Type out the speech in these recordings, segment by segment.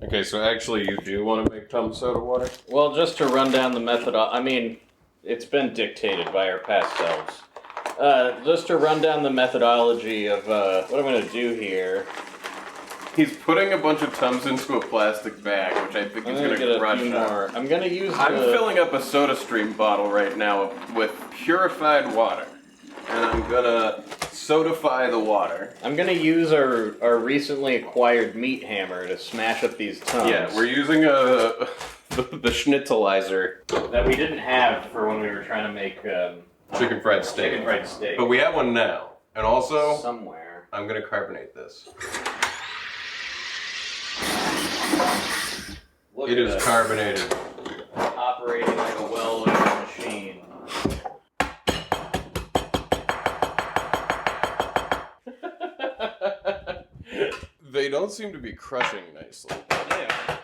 Okay, so actually you do want to make Tums soda water? Well, just to run down the method, I mean, it's been dictated by our past selves. Just to run down the methodology of what I'm going to do here. He's putting a bunch of Tums into a plastic bag, which I think he's going to crush up. I'm going to use I'm filling up a SodaStream bottle right now with purified water. And I'm going to sodify the water. I'm going to use our recently acquired meat hammer to smash up these Tums. Yeah, we're using the schnitzelizer. That we didn't have for when we were trying to make... chicken fried steak. Chicken fried steak. But we have one now. And also... somewhere. I'm going to carbonate this. Look it at is this. Carbonated. Operating like a well-oiled machine. They don't seem to be crushing nicely. They are.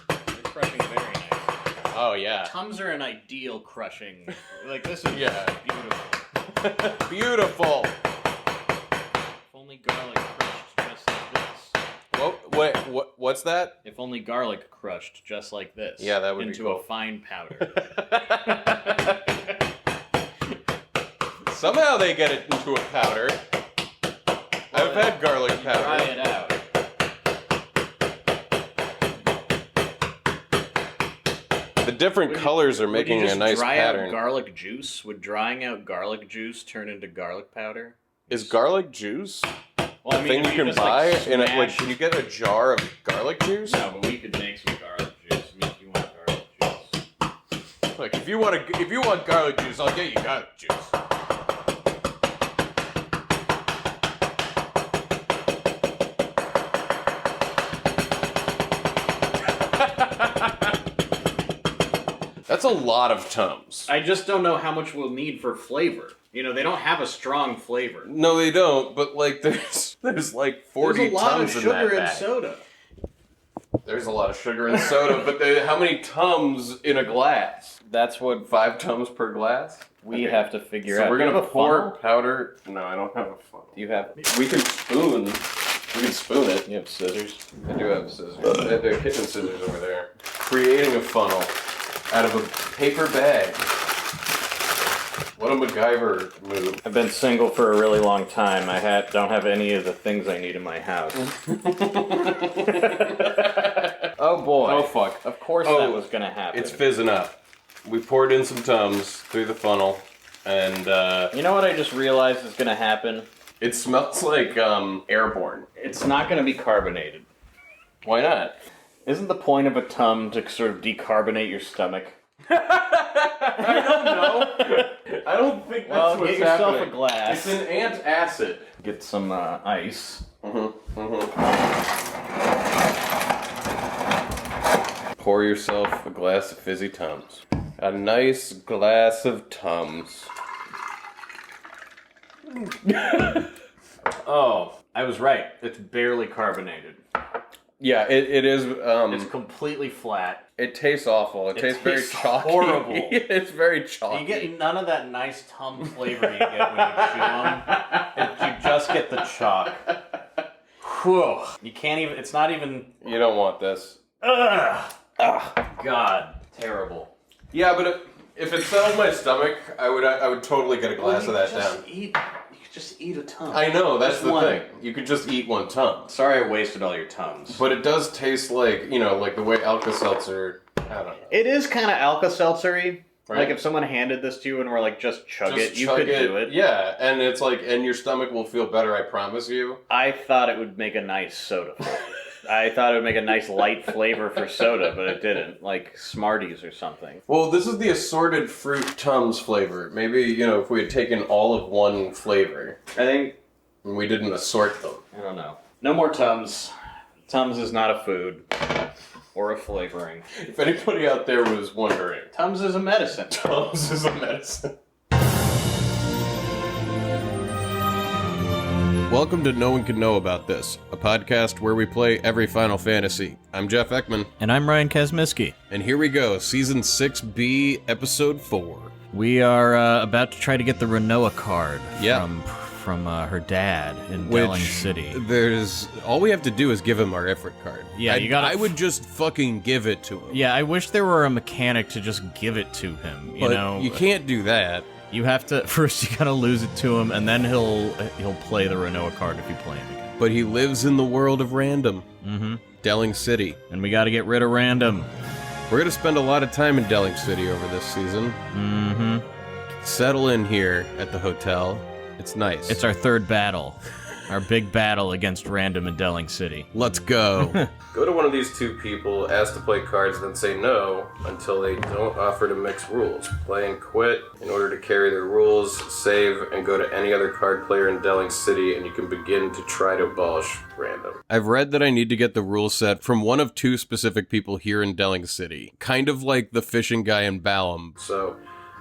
They're crushing very nice. Oh, yeah. Tums are an ideal crushing. Like, this is beautiful. Beautiful! If only garlic crushed just like this. Wait, what's that? If only garlic crushed just like this. Yeah, that would be into cool. a fine powder. Somehow they get it into a powder. Well, I've had garlic powder. Dry it out. The different colors are making a nice pattern. Out garlic juice? Would drying out garlic juice turn into garlic powder? Is garlic juice Well, a thing you can buy? Can you get a jar of garlic juice? No, but we could make some garlic juice. I mean, if you want garlic juice. Like if you want garlic juice, I'll get you garlic juice. That's a lot of Tums. I just don't know how much we'll need for flavor. You know, they don't have a strong flavor. No, they don't. But like, there's like 40 There's a lot Tums of in that sugar and bag. soda. There's a lot of sugar and soda, but how many Tums in a glass? That's what 5 Tums per glass? we have to figure out. So we're Do you gonna have a pour funnel? powder. No, I don't have a funnel. Do you have? We can spoon. We can spoon it. You have scissors. I do have scissors. There are kitchen scissors over there. Creating a funnel out of a paper bag. What a MacGyver move. I've been single for a really long time. Don't have any of the things I need in my house. Oh boy. Oh fuck. Of course that was gonna happen. It's fizzing up. We poured in some Tums through the funnel, and You know what I just realized is gonna happen? it smells like airborne. It's not gonna be carbonated. Why not? Isn't the point of a Tum to sort of decarbonate your stomach? I don't know. I don't think that's Well, what's get yourself happening. a glass. It's an antacid. Get some ice. Pour yourself a glass of fizzy Tums. A nice glass of Tums. Oh, I was right. It's barely carbonated. Yeah, it is. It's completely flat. It tastes awful. It tastes very tastes chalky. horrible. It's very chalky. You get none of that nice Tum flavor you get when you chew them. You just get the chalk. Whew. You can't even. It's not even. You don't want this. Ugh. God, terrible. Yeah, but if it settled my stomach, I would totally get a glass of that down. You could just eat a Tum. I know, that's the one. thing. You could just eat one Tum. Sorry I wasted all your Tums. But it does taste like, like the way Alka-Seltzer, I don't know. It is kind of Alka-Seltzer-y. Right. Like if someone handed this to you and were like, just chug Just it, you chug could do it. Yeah, and it's like, and your stomach will feel better, I promise you. I thought it would make a nice soda flavor. I thought it would make a nice light flavor for soda, but it didn't. Like Smarties or something. Well, this is the assorted fruit Tums flavor. Maybe, if we had taken all of one flavor I think... and we didn't assort them. I don't know. No more Tums. Tums is not a food. Or a flavoring. If anybody out there was wondering, Tums is a medicine. Tums is a medicine. Welcome to No One Can Know About This, a podcast where we play every Final Fantasy. I'm Jeff Ekman, And I'm Ryan Kazmiski. and here we go, Season 6B, Episode 4. We are about to try to get the Renoa card Yeah. from her dad in Which Delling City. There's all we have to do is give him our Ifrit card. Yeah, you gotta. I would just fucking give it to him. Yeah, I wish there were a mechanic to just give it to him. You But know, you can't do that. You have to first. You gotta lose it to him, and then he'll play the Renoa card if you play him again. But he lives in the world of random. Mm-hmm. Delling City. And we gotta get rid of random. We're gonna spend a lot of time in Delling City over this season. Mm-hmm. Settle in here at the hotel. It's nice. It's our third battle. Our big battle against random in Delling City. Let's go. Go to one of these two people, ask to play cards, then say no until they don't offer to mix rules. Play and quit in order to carry their rules, save, and go to any other card player in Delling City, and you can begin to try to abolish random. I've read that I need to get the rule set from one of two specific people here in Delling City. Kind of like the fishing guy in Balam. So,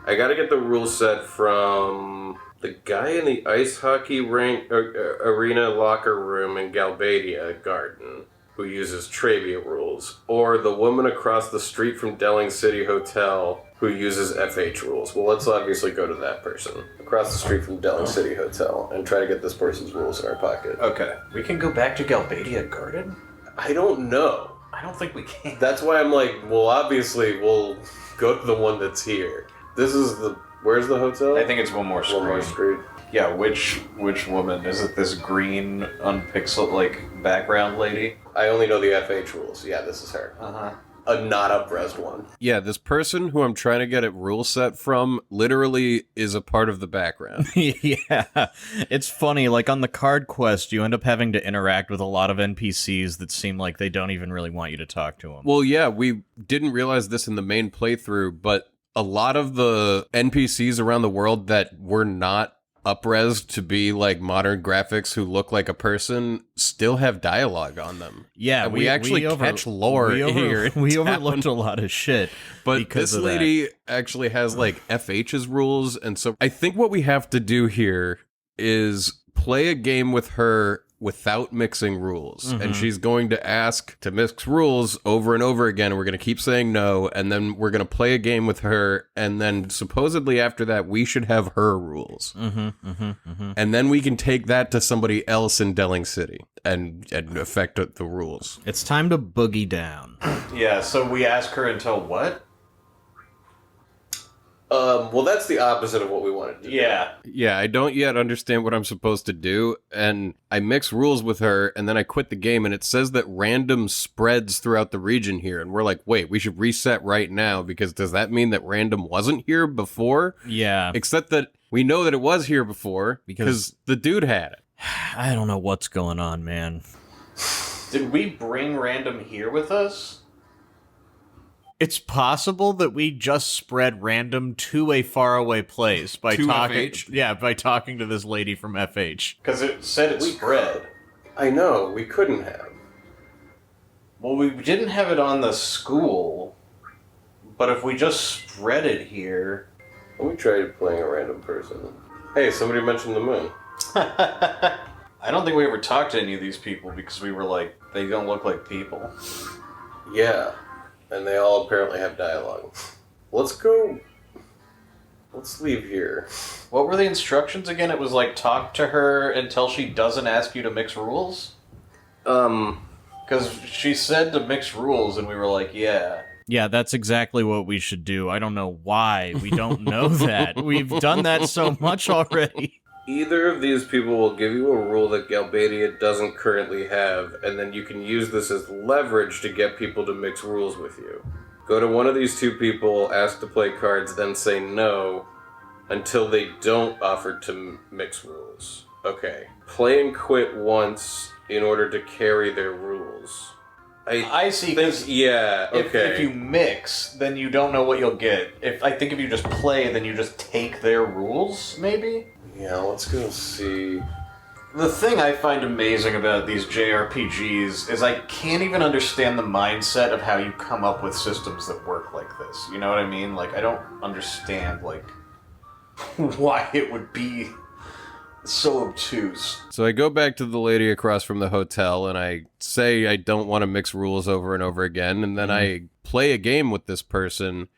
I gotta get the rule set from the guy in the ice hockey arena locker room in Galbadia Garden, who uses Trabia rules, or the woman across the street from Delling City Hotel, who uses FH rules. Well, let's obviously go to that person across the street from Delling City Hotel and try to get this person's rules in our pocket. Okay. We can go back to Galbadia Garden? I don't know. I don't think we can. That's why I'm like, well, obviously we'll go to the one that's here. This is the... Where's the hotel? I think it's one more screen. One more street. Yeah, which woman? Is it this green, unpixel, background lady? I only know the FH rules. Yeah, this is her. Uh-huh. A not up-resed one. Yeah, this person who I'm trying to get a rule set from literally is a part of the background. Yeah. It's funny, like on the card quest, you end up having to interact with a lot of NPCs that seem like they don't even really want you to talk to them. Well, yeah, we didn't realize this in the main playthrough, but a lot of the NPCs around the world that were not up-res to be like modern graphics who look like a person still have dialogue on them. Yeah, and we actually catch lore here. We overlooked a lot of shit. But this lady actually has like FH's rules, and so I think what we have to do here is play a game with her without mixing rules. Mm-hmm. And she's going to ask to mix rules over and over again. And we're going to keep saying no. And then we're going to play a game with her. And then supposedly after that, we should have her rules. Mm-hmm, mm-hmm, mm-hmm. And then we can take that to somebody else in Delling City and affect the rules. It's time to boogie down. Yeah, so we ask her until what? Well, that's the opposite of what we wanted to do. Yeah, I don't yet understand what I'm supposed to do, and I mix rules with her, and then I quit the game, and it says that random spreads throughout the region here, and we're like, wait, we should reset right now, because does that mean that random wasn't here before? Yeah. Except that we know that it was here before, because the dude had it. I don't know what's going on, man. Did we bring random here with us? It's possible that we just spread random to a faraway place by talking. FH? Yeah, by talking to this lady from FH. Because it said it spread. I know, we couldn't have. Well, we didn't have it on the school, but if we just spread it here... Let me try playing a random person. Hey, somebody mentioned the moon. I don't think we ever talked to any of these people because we were like, they don't look like people. Yeah. And they all apparently have dialogue. Let's leave here. What were the instructions again? It was like, talk to her until she doesn't ask you to mix rules? Because she said to mix rules, and we were like, yeah. Yeah, that's exactly what we should do. I don't know why we don't know that. We've done that so much already. Either of these people will give you a rule that Galbadia doesn't currently have, and then you can use this as leverage to get people to mix rules with you. Go to one of these two people, ask to play cards, then say no until they don't offer to mix rules. Okay. Play and quit once in order to carry their rules. I see. Yeah, okay. If you mix, then you don't know what you'll get. I think if you just play, then you just take their rules, maybe? Yeah, let's go see. The thing I find amazing about these JRPGs is I can't even understand the mindset of how you come up with systems that work like this. You know what I mean? Like, I don't understand, like, why it would be so obtuse. So I go back to the lady across from the hotel, and I say I don't want to mix rules over and over again, and then I play a game with this person,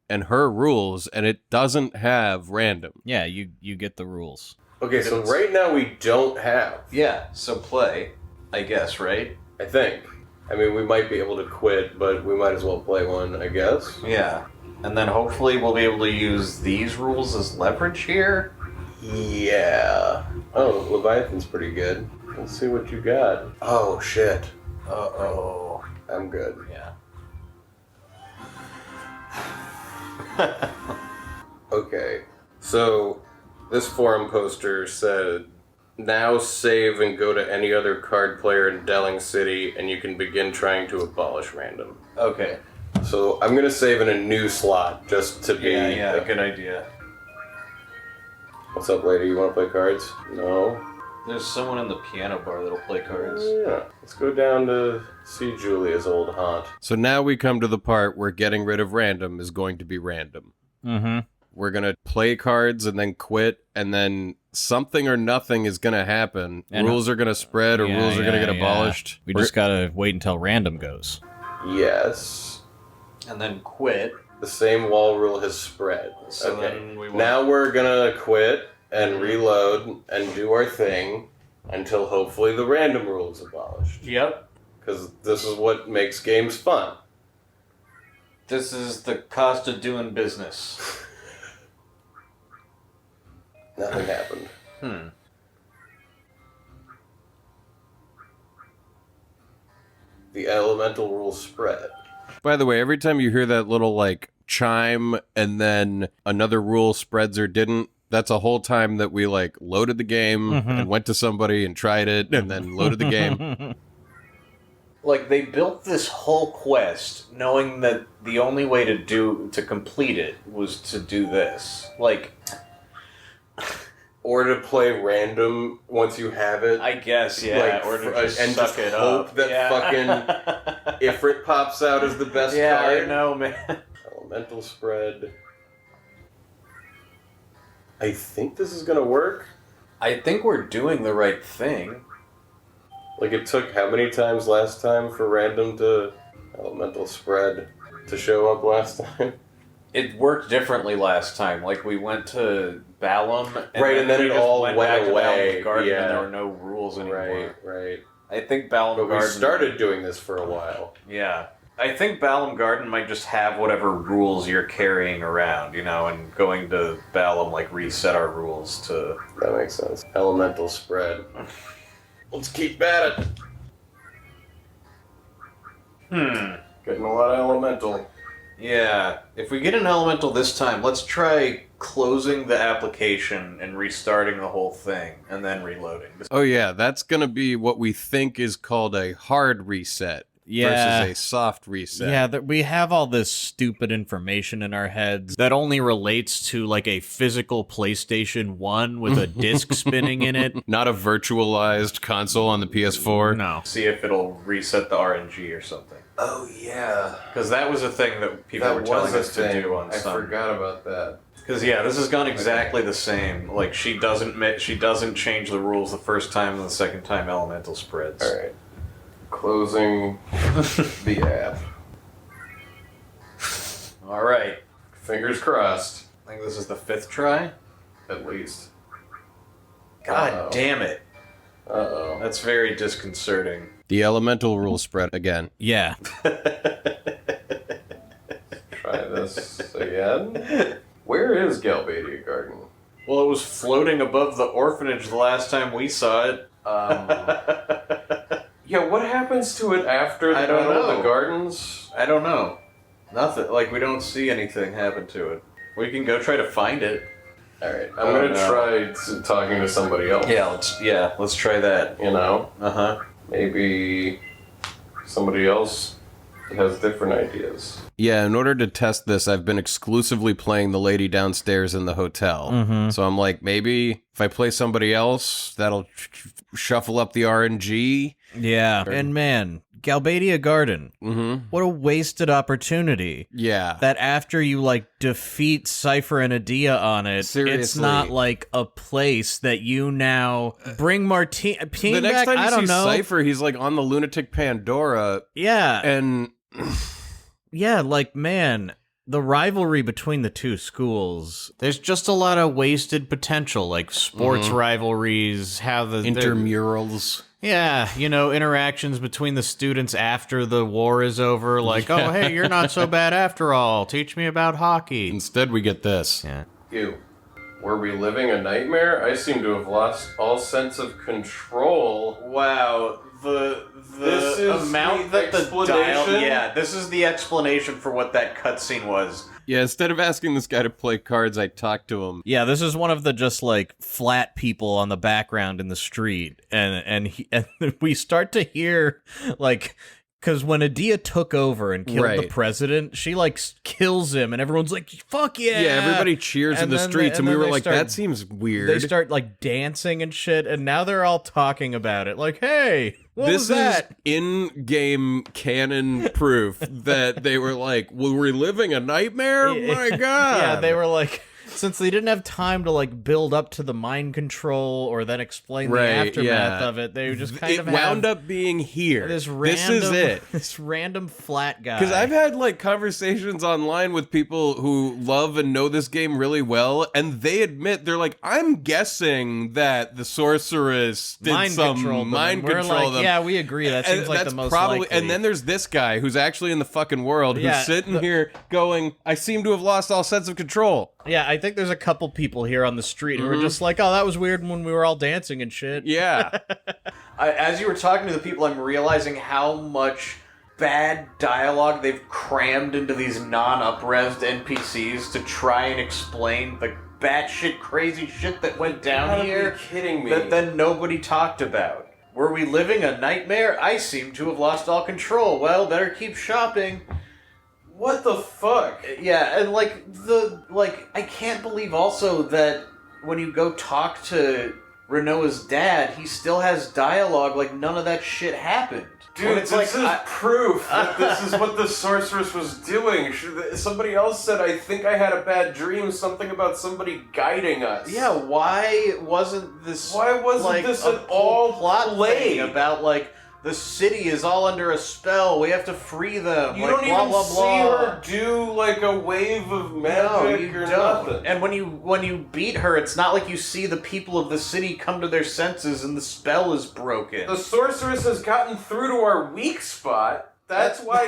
and her rules, and it doesn't have random. Yeah, you get the rules. Okay, so right now we don't have. Yeah, so play, I guess, right? I think. I mean, we might be able to quit, but we might as well play one, I guess. Yeah. And then hopefully we'll be able to use these rules as leverage here. Yeah. Oh, Leviathan's pretty good. Let's see what you got. Oh, shit. Uh-oh. I'm good. Yeah. Okay. So, this forum poster said, now save and go to any other card player in Delling City, and you can begin trying to abolish random. Okay. So, I'm gonna save in a new slot, just to be... Yeah, good idea. What's up, lady? You wanna play cards? No? There's someone in the piano bar that'll play cards. Yeah. Let's go down to see Julia's old haunt. So now we come to the part where getting rid of random is going to be random. Mm-hmm. We're gonna play cards and then quit, and then something or nothing is gonna happen. And rules are gonna spread, or rules are gonna get abolished. We just gotta wait until random goes. Yes. And then quit. The same wall rule has spread. So okay. then we Now we're gonna quit and reload and do our thing until hopefully the random rule is abolished. Yep. Because this is what makes games fun. This is the cost of doing business. Nothing happened. The elemental rules spread. By the way, every time you hear that little, like, chime and then another rule spreads or didn't, that's a whole time that we, like, loaded the game and went to somebody and tried it and then loaded the game. Like, they built this whole quest knowing that the only way to complete it was to do this. Like... Or to play random once you have it. I guess, yeah. Like, or to just and suck just it hope up. that fucking Ifrit pops out as the best yeah, card. I know, man. Elemental spread. I think this is gonna work. I think we're doing the right thing. Like, it took how many times last time for random to elemental spread to show up last time? It worked differently last time. Like, we went to Balam, and then we it just all went went back away. to Balam's Garden, Yeah. and there were no rules anymore. Right. I think Balam But we Garden... started doing this for a while. Yeah. I think Balam Garden might just have whatever rules you're carrying around, you know, and going to Balam, like, reset our rules to... That makes sense. Elemental spread. Let's keep at it. Getting a lot of elemental. Yeah. If we get an elemental this time, let's try closing the application and restarting the whole thing, and then reloading. Oh yeah, that's gonna be what we think is called a hard reset versus a soft reset. Yeah, we have all this stupid information in our heads that only relates to, like, a physical PlayStation 1 with a disc spinning in it. Not a virtualized console on the PS4. No. See if it'll reset the RNG or something. Oh yeah, Because that was a thing that people were telling us to do on I some. forgot about that. Because yeah, this has gone exactly the same. Like she doesn't change the rules the first time, and the second time elemental spreads. All right, closing the app. All right. Fingers crossed. I think this is the 5th try. At least. God Uh-oh. damn it! Uh-oh. That's very disconcerting. The elemental rule spread again. Yeah. Try this again. Where is Galbadia Garden? Well, it was floating above the orphanage the last time we saw it. Yeah, what happens to it after I don't know. the gardens? I don't know. Nothing. Like, we don't see anything happen to it. We can go try to find it. Alright, I'm gonna try talking to somebody else. Let's try that. You know? Uh-huh. Maybe somebody else has different ideas. Yeah, in order to test this, I've been exclusively playing the lady downstairs in the hotel. So I'm like, maybe if I play somebody else, that'll shuffle up the RNG. Yeah. And man, Galbadia Garden. Mm-hmm. What a wasted opportunity. Yeah. That after you, like, defeat Cypher and Adia on it, Seriously. it's not, like, a place that you now bring Martine The next back. time you I don't see know. Cypher, he's like on the Lunatic Pandora. Yeah. And Yeah, like, man, the rivalry between the two schools, there's just a lot of wasted potential, like sports rivalries, how the Intramurals. yeah, you know, interactions between the students after the war is over, like, oh, hey, you're not so bad after all. Teach me about hockey. Instead, we get this. Yeah. Ew. Were we living a nightmare? I seem to have lost all sense of control. Wow, the This is amount the that the explanation? yeah, this is the explanation for what that cutscene was. Yeah, instead of asking this guy to play cards, I talked to him. Yeah, this is one of the just like flat people on the background in the street, and we start to hear like, because when Adia took over and killed the president, she like kills him, and everyone's like, "Fuck yeah!" Yeah, everybody cheers in the streets, and we were like, "That seems weird." They start like dancing and shit, and now they're all talking about it, like, "Hey, what this was that?" is in-game canon proof that they were like, "Were we living a nightmare? My God!" Yeah, they were like, since they didn't have time to like build up to the mind control or then explain the aftermath of it, they just kind of wound up being here. This random, is it. This random flat guy. Because I've had like conversations online with people who love and know this game really well, and they admit they're like, "I'm guessing that the sorceress did mind control them." Yeah, we agree. That seems like the most likely. And then there's this guy who's actually in the fucking world who's sitting here going, "I seem to have lost all sense of control." Yeah, I think there's a couple people here on the street who are just like, "Oh, that was weird when we were all dancing and shit." Yeah. As you were talking to the people, I'm realizing how much bad dialogue they've crammed into these non-upresed NPCs to try and explain the batshit crazy shit that went down here. Are you kidding me? That then nobody talked about. Were we living a nightmare? I seem to have lost all control. Well, better keep shopping. What the fuck? Yeah, and I can't believe also that when you go talk to Renoa's dad, he still has dialogue like none of that shit happened. Dude, this is proof that this is what the sorceress was doing. Somebody else said, "I think I had a bad dream," something about somebody guiding us. Yeah, why wasn't this this a at all plot played? thing about like the city is all under a spell, we have to free them? You like, don't blah, even blah, see blah. her do like a wave of magic you or don't. nothing. And when you beat her, it's not like you see the people of the city come to their senses and the spell is broken. The sorceress has gotten through to our weak spot. That's why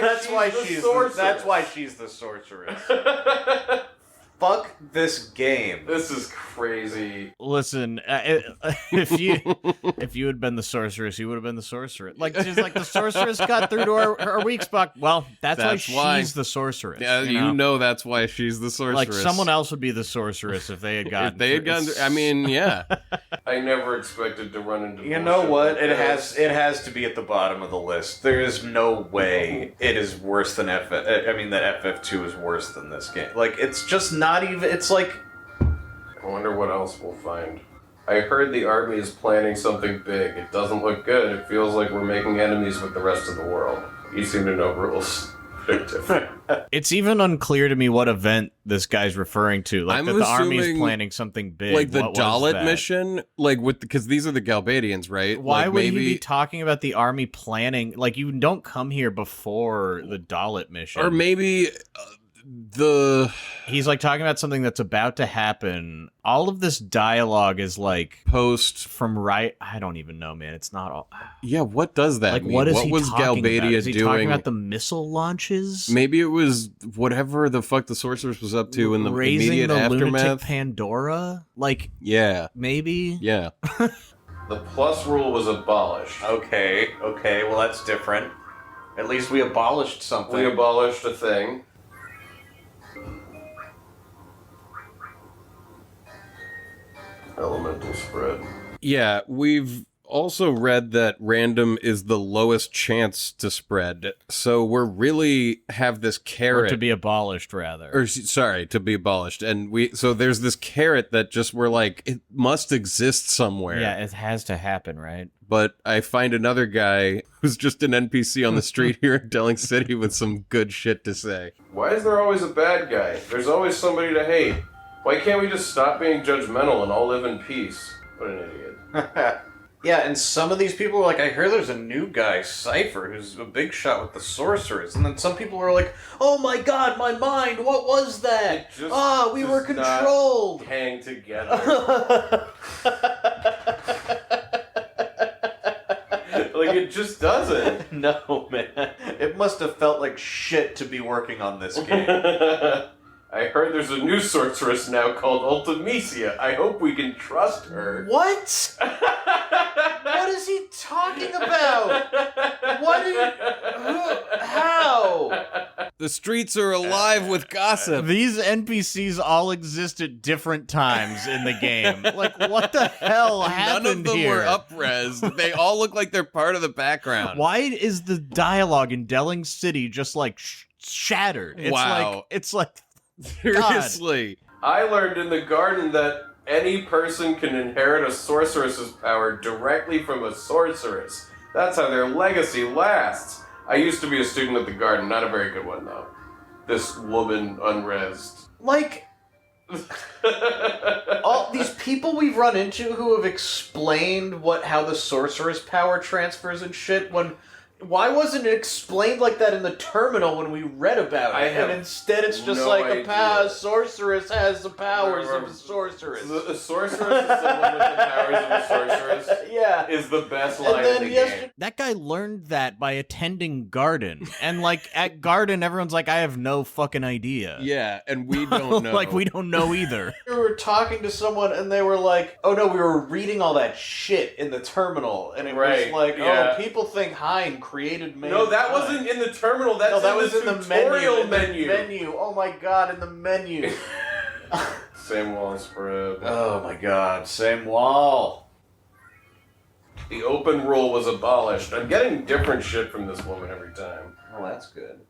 she's the sorceress. Fuck this game. This is crazy. Listen, if you had been the sorceress, you would have been the sorceress. Like, just like the sorceress got through to our weak spot. Well, that's why she's the sorceress. Yeah, you know that's why she's the sorceress. Like, someone else would be the sorceress if they had gotten. If they had gotten, I mean, yeah. I never expected to run into. You know what? It has to be at the bottom of the list. There is no way it is worse than that FF2 is worse than this game. Like, it's just not even. It's like. I wonder what else we'll find. I heard the army is planning something big. It doesn't look good. It feels like we're making enemies with the rest of the world. You seem to know rules. It's even unclear to me what event this guy's referring to. Like, I'm that the army's assuming, planning something big. Like the What was Dalit that? mission, like because these are the Galbadians, right? Why like would maybe... he be talking about the army planning? Like, you don't come here before the Dalit mission. Or maybe he's like talking about something that's about to happen. All of this dialogue is like post from right. I don't even know, man. It's not all. Yeah, what does that like, mean? What is what he was talking Galbadia about? Is he doing? talking about the missile launches? Maybe it was whatever the fuck the sorceress was up to in the raising immediate the aftermath. lunatic Pandora. Like, yeah, maybe. Yeah. The plus rule was abolished. Okay, well that's different. At least we abolished something. We abolished a thing. Elemental spread. Yeah, we've also read that random is the lowest chance to spread. So we're really have this carrot. Or to be abolished, rather. Or, sorry, to be abolished. And so there's this carrot that just we're like, it must exist somewhere. Yeah, it has to happen, right? But I find another guy who's just an NPC on the street here in Delling City with some good shit to say. Why is there always a bad guy? There's always somebody to hate. Why can't we just stop being judgmental and all live in peace? What an idiot. Yeah, and some of these people are like, I hear there's a new guy, Cypher, who's a big shot with the sorceress. And then some people are like, oh my god, my mind, what was that? We were controlled. Hang together. Like, it just doesn't. No, man. It must have felt like shit to be working on this game. I heard there's a new sorceress now called Ultimecia. I hope we can trust her. What? What is he talking about? How? The streets are alive with gossip. These NPCs all exist at different times in the game. Like, what the hell happened None of them here? were up-resed. They all look like they're part of the background. Why is the dialogue in Delling City just like shattered? It's like Seriously. I learned in the garden that any person can inherit a sorceress's power directly from a sorceress. That's how their legacy lasts. I used to be a student at the garden, not a very good one though. This woman unresed. Like, all these people we've run into who have explained how the sorceress power transfers and shit, why wasn't it explained like that in the terminal when we read about it? And instead it's just no like idea. A sorceress has the powers of a sorceress. The sorceress is someone with the powers of a sorceress. Yeah. Is the best line in the game. that guy learned that by attending Garden. And like at Garden, everyone's like, I have no fucking idea. Yeah, and we don't know. Like, we don't know either. We were talking to someone and they were like, oh no, we were reading all that shit in the terminal. And it was like, yeah. oh, people think Hein created mankind. No, that wasn't in the terminal. That's that in was the in the tutorial menu. Menu. Oh my god, in the menu. Same wall spread. Oh my god, same wall. The open rule was abolished. I'm getting different shit from this woman every time. Oh, that's good.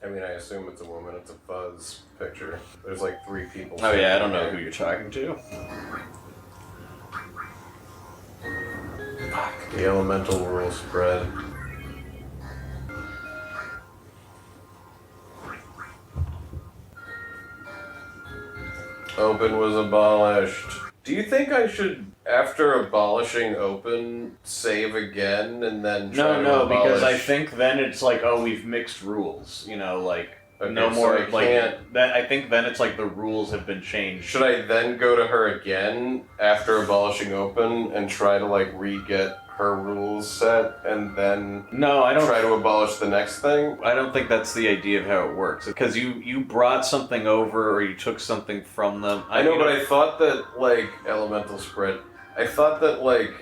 I mean, I assume it's a woman. It's a fuzz picture. There's like 3 people. Oh yeah, I don't know who you're talking to. Fuck. The elemental rule spread. Open was abolished. Do you think I should, after abolishing open, save again and then try to abolish? Because I think then it's like, oh, we've mixed rules. You know, like Okay, no so more I like can't- that. I think then it's like the rules have been changed. Should I then go to her again after abolishing open and try to like re-get her rules set and then No, I don't try to abolish the next thing? I don't think that's the idea of how it works. Because you brought something over or you took something from them. I know, but I thought that, like, elemental spread, I thought that, like,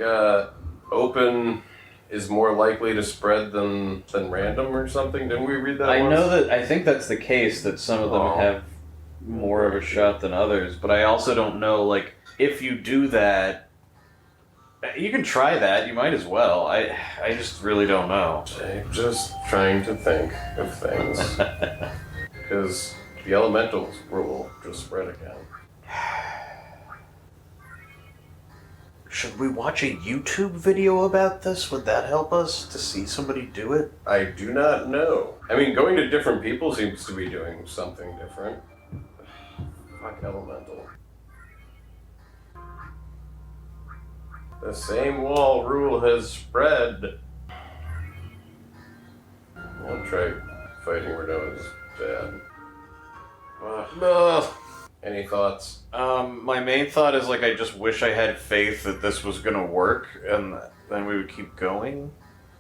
open is more likely to spread than random or something. Didn't we read that once? I think that's the case, that some of them Oh. have more of a shot than others. But I also don't know, like, if you do that, you can try that, you might as well. I just really don't know. I'm just trying to think of things. Because the elementals rule just spread again. Should we watch a YouTube video about this? Would that help us to see somebody do it? I do not know. I mean, going to different people seems to be doing something different. Fuck elemental. The same wall rule has spread. I'll try fighting Renault's dad. Any thoughts? My main thought is, like, I just wish I had faith that this was gonna work, and then we would keep going,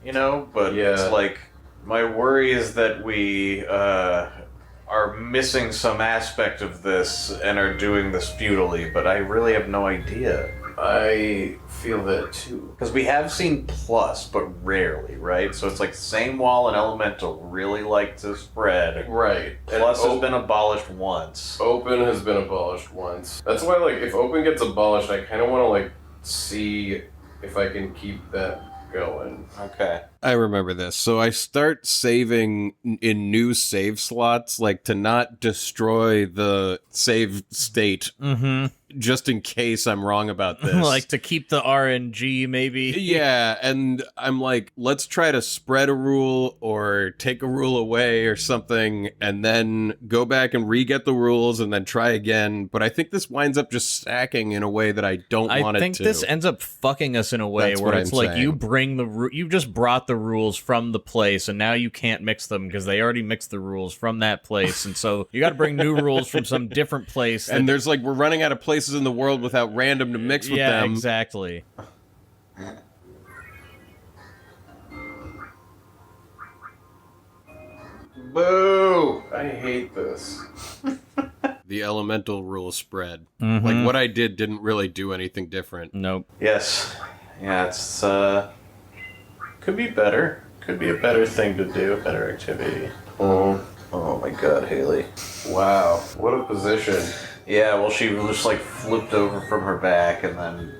you know? But Yeah. it's like, my worry is that we, are missing some aspect of this and are doing this futilely, but I really have no idea. I feel that too. Because we have seen plus, but rarely, right? So it's like same wall and elemental really like to spread. Right. Plus And has been abolished once. open has been abolished once. That's why, like, if open gets abolished, I kind of want to, like, see if I can keep that going. Okay. I remember this. So I start saving in new save slots, like to not destroy the save state. Mm-hmm. just in case I'm wrong about this. Like to keep the RNG, maybe? Yeah, and I'm like, let's try to spread a rule or take a rule away or something, and then go back and re-get the rules and then try again. But I think this winds up just stacking in a way that I don't want it to. I think this ends up fucking us in a way where it's like you bring you just brought the rules from the place, and now you can't mix them because they already mixed the rules from that place, and so you got to bring new rules from some different place. And there's like, we're running out of places in the world without random to mix with them. Yeah, exactly. Boo! I hate this. The elemental rule spread. Mm-hmm. Like, what I didn't really do anything different. Nope. Yes. Yeah, it's, could be better. Could be a better thing to do, a better activity. Oh my god, Haley. Wow, what a position. Yeah, well, she just, like, flipped over from her back and then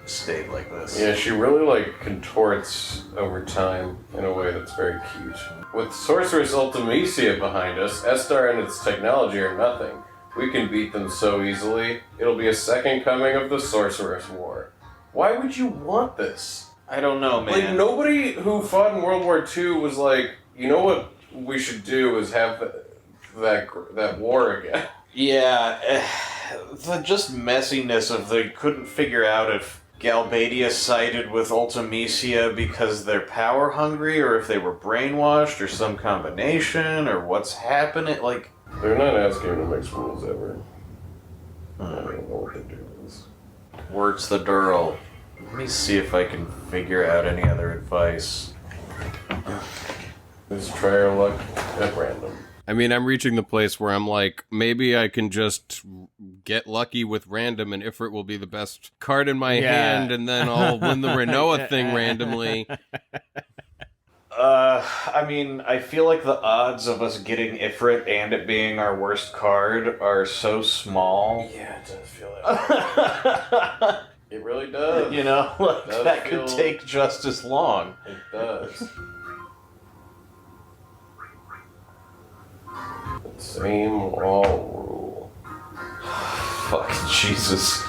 stayed like this. Yeah, she really, like, contorts over time in a way that's very cute. With Sorceress Ultimecia behind us, Estar and its technology are nothing. We can beat them so easily. It'll be a second coming of the Sorceress War. Why would you want this? I don't know, man. Like, nobody who fought in World War II was like, you know what we should do is have that war again. Yeah, the just messiness of they couldn't figure out if Galbadia sided with Ultimecia because they're power hungry, or if they were brainwashed, or some combination, or what's happening. Like, they're not asking to mix rules ever. I don't know what they're doing. Words the Durl. Let me see if I can figure out any other advice. Just try our luck at random. I mean, I'm reaching the place where I'm like, maybe I can just get lucky with random and Ifrit will be the best card in my hand, and then I'll win the Renoa thing randomly. I mean, I feel like the odds of us getting Ifrit and it being our worst card are so small. Yeah, it does feel like it really does. You know, like, that could take just as long. It does. Same wall rule. Fucking Jesus.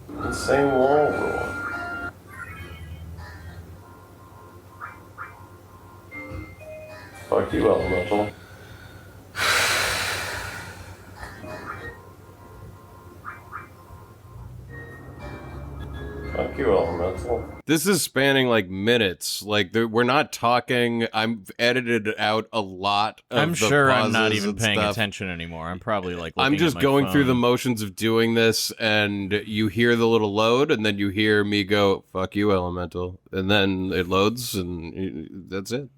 The same wall rule. Fuck you, Elemental. Fuck you, Elemental. This is spanning like minutes. Like, we're not talking. I've edited out a lot of I'm the sure I'm not pauses even and paying stuff. attention anymore. I'm probably like I'm looking just at my going through phone. the motions of doing this, and you hear the little load, and then you hear me go, fuck you, Elemental. And then it loads, and that's it.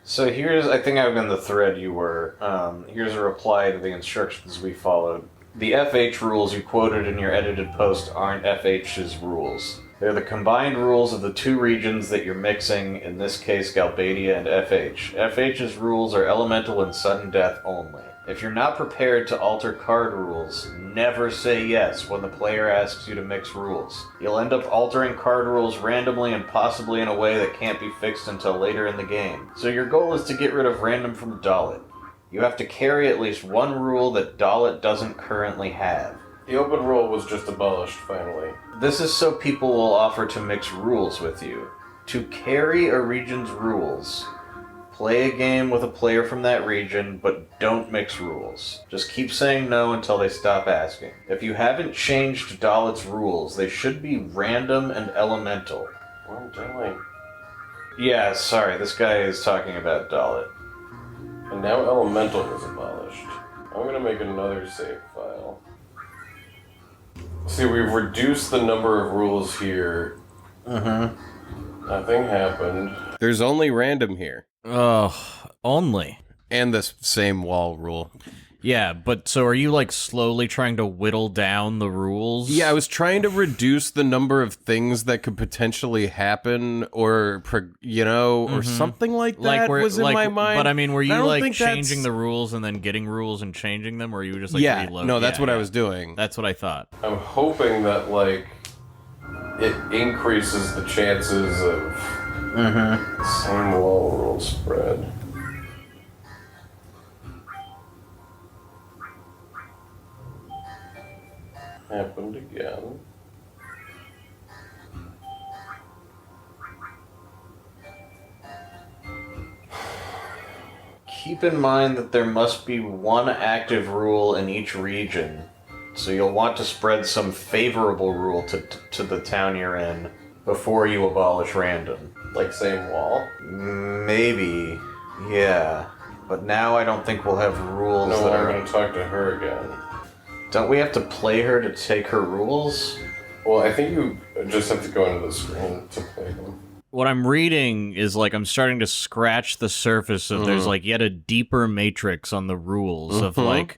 So here's, I think I'm in the thread you were. Here's a reply to the instructions we followed. The FH rules you quoted in your edited post aren't FH's rules. They're the combined rules of the two regions that you're mixing, in this case Galbadia and FH. FH's rules are elemental and sudden death only. If you're not prepared to alter card rules, never say yes when the player asks you to mix rules. You'll end up altering card rules randomly and possibly in a way that can't be fixed until later in the game. So your goal is to get rid of random from Dalit. You have to carry at least one rule that Dalit doesn't currently have. The open rule was just abolished, finally. This is so people will offer to mix rules with you. To carry a region's rules, play a game with a player from that region, but don't mix rules. Just keep saying no until they stop asking. If you haven't changed Dalit's rules, they should be random and elemental. What am I doing? Yeah, sorry, this guy is talking about Dalit. And now Elemental is abolished. I'm gonna make another save file. See, we've reduced the number of rules here. Nothing happened. There's only random here. Oh, only. And the same wall rule. Yeah, but so are you like slowly trying to whittle down the rules? Yeah, I was trying to reduce the number of things that could potentially happen, or or something like that was in my mind. But I mean, were you like changing that's... the rules and then getting rules and changing them, or were you just like reload? No, that's what I was doing. That's what I thought. I'm hoping that, like, it increases the chances of same wall rule spread. around again. Keep in mind that there must be one active rule in each region, so you'll want to spread some favorable rule to the town you're in before you abolish random. Like same wall? Maybe, yeah. But now I don't think we'll have rules No, that I'm are... going to talk to her again. Don't we have to play her to take her rules? Well, I think you just have to go into the screen to play them. What I'm reading is like I'm starting to scratch the surface of there's like yet a deeper matrix on the rules of like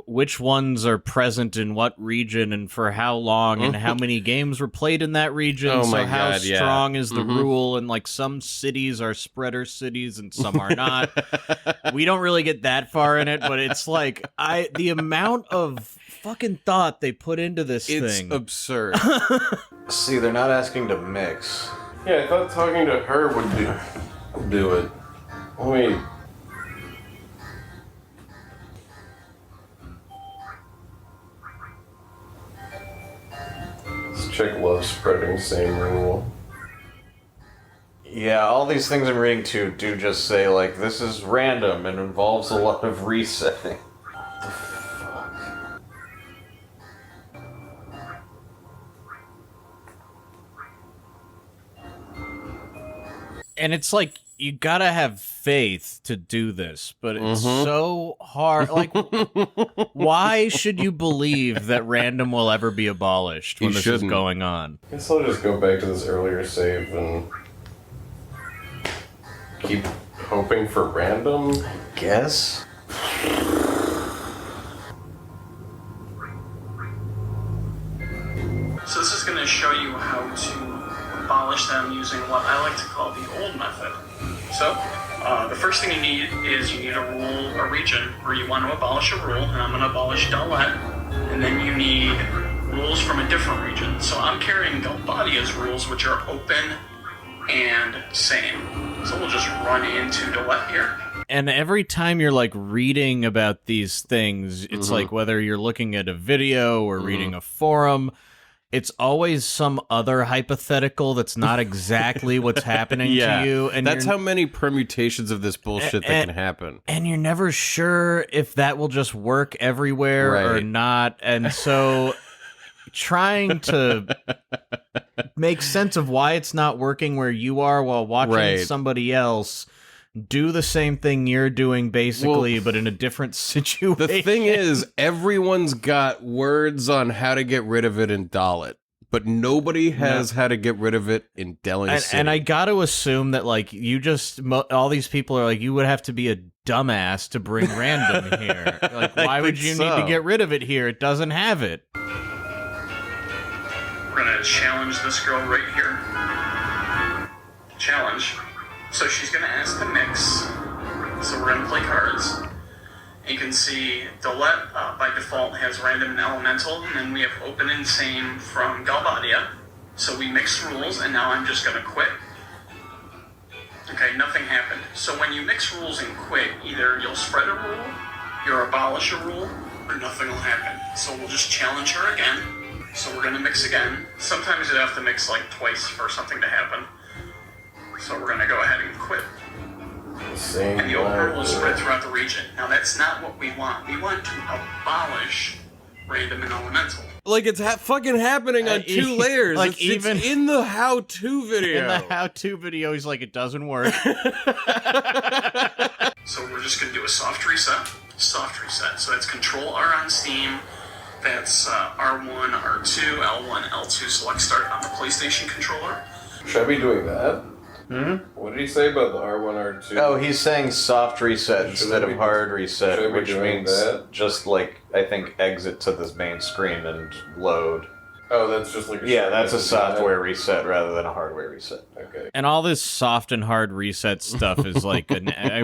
which ones are present in what region and for how long and how many games were played in that region. Oh so my how God, yeah. strong is the rule, and like some cities are spreader cities and some are not. We don't really get that far in it, but it's like the amount of fucking thought they put into this thing. It's absurd. See, they're not asking to mix. Yeah, I thought talking to her would do it. Let me... This chick loves spreading same rule. Yeah, all these things I'm reading to do just say, like, this is random and involves a lot of resetting. What the fuck? And it's like, you gotta have faith to do this, but it's so hard. Like, why should you believe that random will ever be abolished when this is going on? I guess I'll just go back to this earlier save and keep hoping for random. Guess? So this is going to show you how to abolish them using what I like to call the old method. So, the first thing you need is you need a rule, a region where you want to abolish a rule, and I'm going to abolish Dalet, and then you need rules from a different region. So I'm carrying Galbadia's rules, which are open and same. So we'll just run into Dalet here. And every time you're like reading about these things, it's like whether you're looking at a video or reading a forum, it's always some other hypothetical that's not exactly what's happening to you. And that's how many permutations of this bullshit that can happen. And you're never sure if that will just work everywhere or not. And so trying to make sense of why it's not working where you are while watching somebody else do the same thing you're doing, basically, but in a different situation. The thing is, everyone's got words on how to get rid of it in Dalet, but nobody has how to get rid of it in Delhi City. And I got to assume that, like, you just, all these people are like, you would have to be a dumbass to bring random here. Like, why would you need to get rid of it here? It doesn't have it. We're going to challenge this girl right here. Challenge. So she's going to ask to mix. So we're going to play cards. You can see Dalet by default has random and elemental, and then we have open and same from Galbadia. So we mix rules, and now I'm just going to quit. Okay, nothing happened. So when you mix rules and quit, either you'll spread a rule, you'll abolish a rule, or nothing will happen. So we'll just challenge her again. So we're going to mix again. Sometimes you have to mix like twice for something to happen. So we're going to go ahead and quit. And the open rule is spread throughout the region. Now that's not what we want. We want to abolish random and elemental. Like, it's fucking happening on two layers. Like, it's even in the how-to video. In the how-to video, he's like, it doesn't work. So we're just going to do a soft reset. Soft reset. So that's Control R on Steam. That's R1, R2, L1, L2 select start on the PlayStation controller. Should I be doing that? What did he say about the R1, R2? Oh, he's saying soft reset instead of hard reset, which means just, like, I think exit to this main screen and load. Oh, that's just like that's a software reset rather than a hardware reset. Okay. And all this soft and hard reset stuff is like,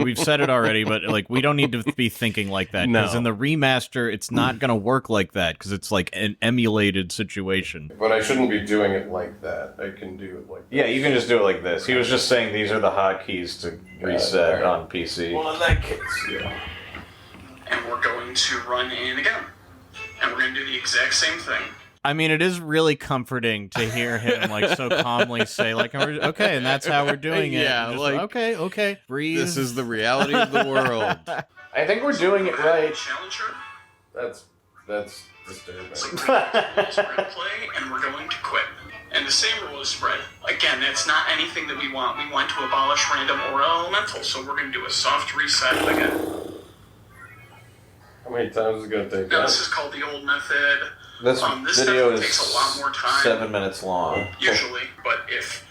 we've said it already, but like, we don't need to be thinking like that. Because in the remaster, it's not going to work like that, because it's like an emulated situation. But I shouldn't be doing it like that. I can do it like that. Yeah, you can just do it like this. He was just saying these are the hotkeys to reset on PC. Well, in that case, yeah. And we're going to run in again. And we're going to do the exact same thing. I mean, it is really comforting to hear him like so calmly say, like, okay, and that's how we're doing it. Yeah, Just, like, okay, breathe. This is the reality of the world. I think we're doing it right. Challenger. That's disturbing. So rules we're going to play, and we're going to quit. And the same rule is spread. Again, it's not anything that we want. We want to abolish random or elemental, so we're going to do a soft reset again. How many times is it going to take? Now, this is called the old method. This video definitely is takes a lot more time. 7 minutes long. Usually, but if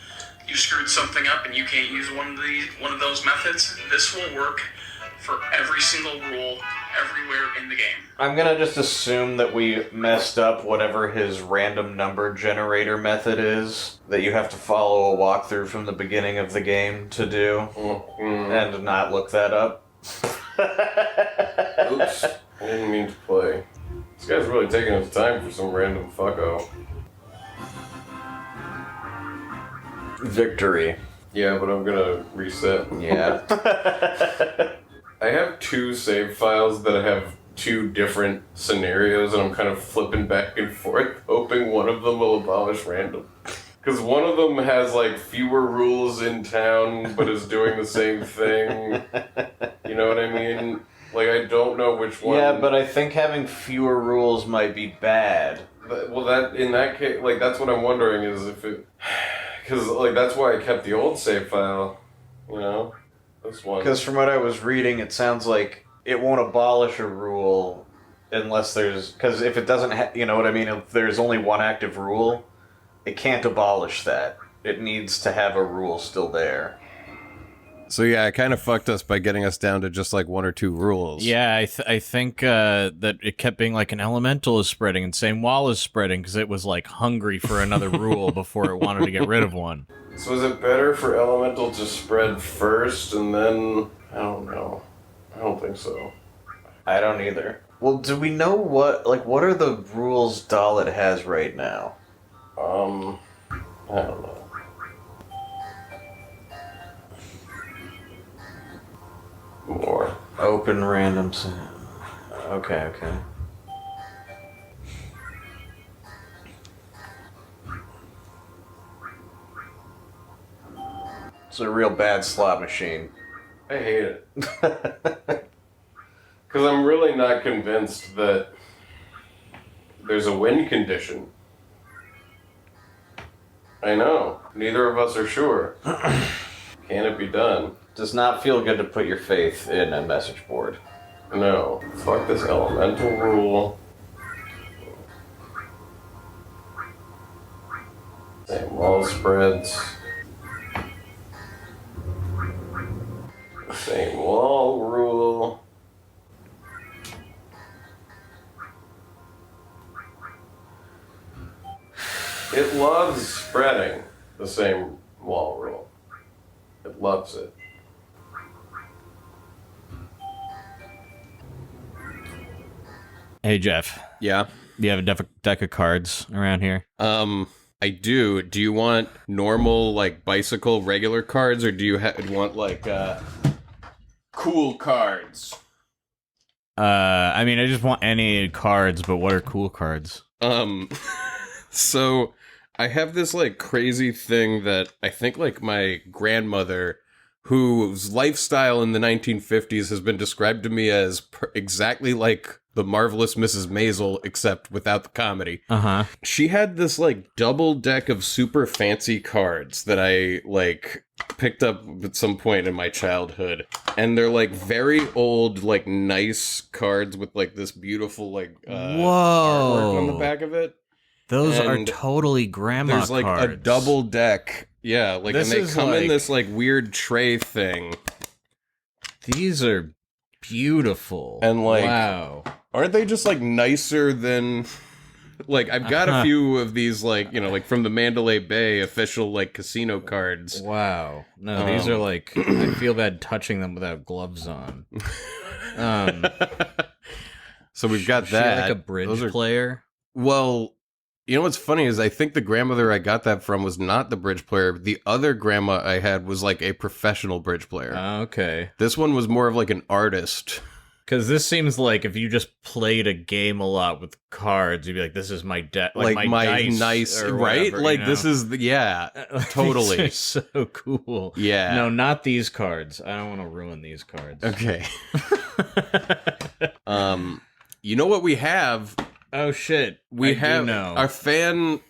you screwed something up and you can't use one of those methods, this will work for every single rule everywhere in the game. I'm gonna just assume that we messed up whatever his random number generator method is, that you have to follow a walkthrough from the beginning of the game to do, and not look that up. Oops, I didn't mean to play. This guy's really taking his time for some random fucko. Victory. Yeah, but I'm gonna reset. Yeah. I have 2 save files that have 2 different scenarios, and I'm kind of flipping back and forth, hoping one of them will abolish random. Because one of them has, like, fewer rules in town, but is doing the same thing. You know what I mean? Like, I don't know which one. Yeah, but I think having fewer rules might be bad. Well, in that case, like, that's what I'm wondering is if it... Because, like, that's why I kept the old save file, you know? This one. Because from what I was reading, it sounds like it won't abolish a rule unless there's... Because if it doesn't you know what I mean? If there's only one active rule, it can't abolish that. It needs to have a rule still there. So yeah, it kind of fucked us by getting us down to just like 1 or 2 rules. Yeah, I think that it kept being like an elemental is spreading and same wall is spreading because it was like hungry for another rule before it wanted to get rid of one. So is it better for elemental to spread first and then... I don't know. I don't think so. I don't either. Well, do we know what are the rules Dalit has right now? I don't know. More. Open random... Okay. It's a real bad slot machine. I hate it. Because I'm really not convinced that there's a win condition. I know. Neither of us are sure. Can it be done? Does not feel good to put your faith in a message board. No. Fuck this elemental rule. Same wall spreads. Same wall rule. It loves spreading the same wall rule. It loves it. Hey, Jeff. Yeah. Do you have a deck of cards around here? I do. Do you want normal, like, bicycle, regular cards, or do you want, like, cool cards? I mean, I just want any cards, but what are cool cards? So I have this, like, crazy thing that I think, like, my grandmother, whose lifestyle in the 1950s has been described to me as exactly like The Marvelous Mrs. Maisel, except without the comedy. Uh-huh. She had this, like, double deck of super fancy cards that I, like, picked up at some point in my childhood. And they're, like, very old, like, nice cards with, like, this beautiful, like, artwork on the back of it. Those are And totally grandma There's, like, cards. a double deck. Yeah, like, This and they is come in like- this, like, weird tray thing. These are beautiful. And, like, wow. Aren't they just, like, nicer than... Like, I've got a few of these, like, you know, like, from the Mandalay Bay official, like, casino cards. Wow. No, these are like, I feel bad touching them without gloves on. So we've got Is that. she like a bridge Those are- player? Well, you know what's funny is I think the grandmother I got that from was not the bridge player. The other grandma I had was, like, a professional bridge player. Okay. This one was more of, like, an artist. Because this seems like if you just played a game a lot with cards, you'd be like, "This is my deck, like my dice nice, or right? whatever, Like you know? this is totally. These are so cool. Yeah. No, not these cards. I don't want to ruin these cards. Okay. You know what we have? Oh shit! We I have do know. our fan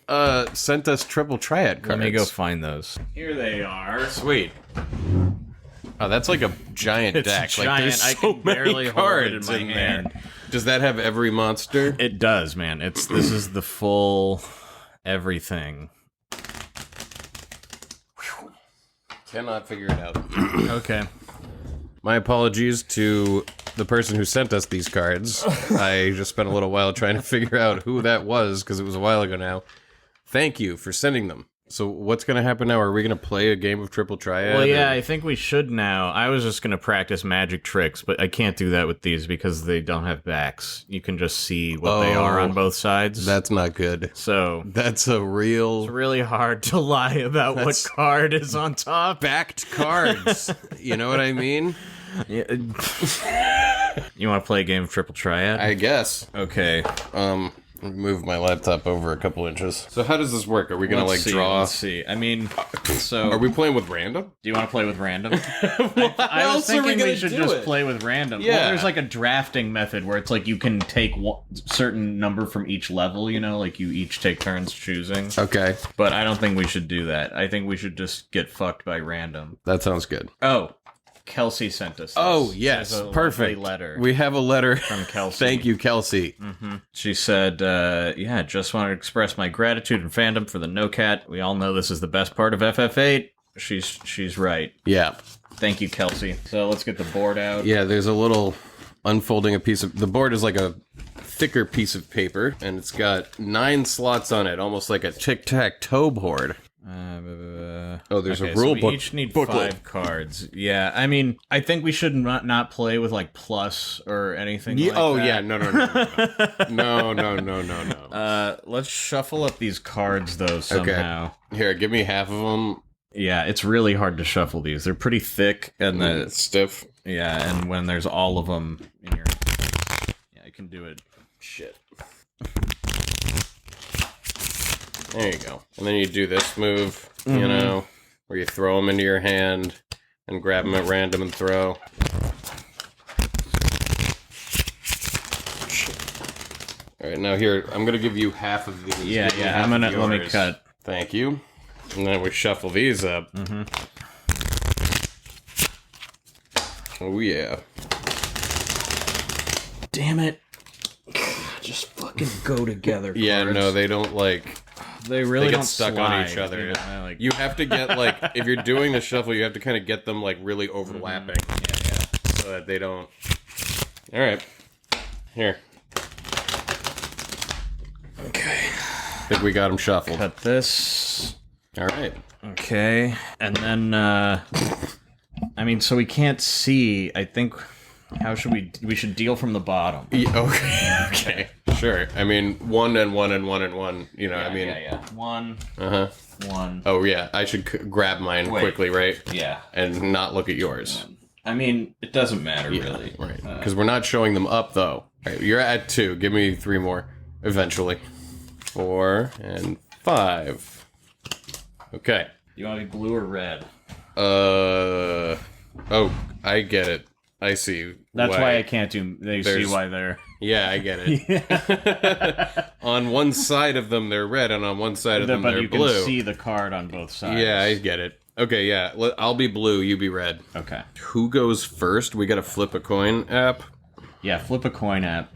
sent us triple triad cards. Let me go find those. Here they are. Sweet. Oh, that's like a giant It's deck. giant. Like there's I so can many barely hold it in cards my in hand. there. Does that have every monster? It does, man. This is the full everything. Cannot figure it out. Okay. My apologies to the person who sent us these cards. I just spent a little while trying to figure out who that was because it was a while ago now. Thank you for sending them. So what's going to happen now? Are we going to play a game of Triple Triad? Well, yeah, I think we should now. I was just going to practice magic tricks, but I can't do that with these because they don't have backs. You can just see what they are on both sides. That's not good. So That's a real it's really hard to lie about what card is on top. backed cards. You know what I mean? You want to play a game of Triple Triad? I guess. Okay. Move my laptop over a couple inches. So how does this work? Are we going to Let's see, draw? Let's see. I mean, so Are we playing with random? do you want to play with random? How I was else are we thinking gonna we should do just it? play with random. Yeah. Well, there's like a drafting method where it's like you can take certain number from each level, you know, like you each take turns choosing. Okay, But I don't think we should do that. I think we should just get fucked by random. that sounds good. Oh, Kelsey sent us this. Oh, yes, There's a perfect. lovely letter We have a letter from Kelsey. Thank you, Kelsey. She said, yeah, just wanted to express my gratitude and fandom for the No Cat. We all know this is the best part of FF8. She's right. Yeah. Thank you, Kelsey. So let's get the board out. Yeah, there's a little unfolding a piece of... The board is like a thicker piece of paper, and it's got 9 slots on it, almost like a tic-tac-toe board. Oh, there's a rule so book. we each need booklet. 5 cards. Yeah, I mean, I think we should not play with, like, plus or anything like Oh, that. yeah, no. No. Let's shuffle up these cards, though, somehow. Here, give me half of them. Yeah, it's really hard to shuffle these. They're pretty thick, and It's stiff. yeah, and when there's all of them in your... Yeah, I can do it. Shit. There you go. And then you do this move, you know, where you throw them into your hand and grab them at random and throw. All right, now here, I'm going to give you half of these. Yeah, Give me yeah, half I'm gonna... of Let me yours. cut. Thank you. And then we shuffle these up. Oh, yeah. Damn it. Just fucking go together, Yeah, cards. no, they don't, like... They really They get don't stuck slide, on each other. You know, like, You have to get, like, if you're doing the shuffle, you have to kind of get them, like, really overlapping. yeah. So that they don't... Alright. Here. Okay. I think we got them shuffled. Cut this. Alright. Okay. And then, I mean, so we can't see. I think, how should we should deal from the bottom. Okay. Okay. Sure. I mean, 1 and 1 and 1 and 1. You know, I mean... Yeah. 1, Uh-huh. 1. Oh, yeah. I should grab mine Wait. quickly, right? Yeah. And not look at yours. I mean, it doesn't matter, really. Right. Because we're not showing them up, though. All right, you're at 2. Give me 3 more, eventually. 4 and 5. Okay. You want to be blue or red? Oh, I get it. I see. That's why I can't do... You see There's- why they're... Yeah, I get it. On one side of them, they're red, and on one side of them, But they're you blue. can see the card on both sides. Yeah, I get it. Okay, yeah. I'll be blue, you be red. Okay. Who goes first? We gotta flip a coin app. Yeah, flip a coin app.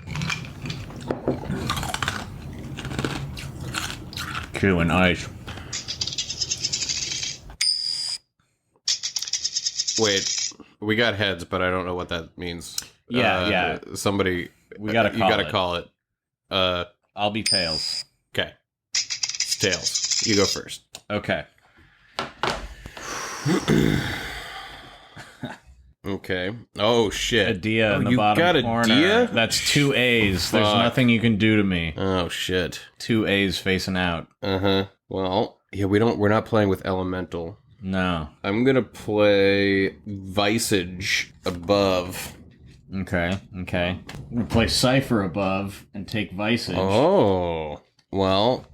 Q and ice. Wait, we got heads, but I don't know what that means. Yeah. Somebody, We gotta you call gotta it. call it. I'll be tails. Okay. It's tails. You go first. Okay. Okay. Oh shit. A dia in the you bottom got a corner. dia? That's 2 A's. There's Fuck. nothing you can do to me. Oh shit. 2 A's facing out. Well, yeah, we're not playing with elemental. No. I'm gonna play Visage above. Okay. I'm gonna play Cypher above and take Visage. Oh, well,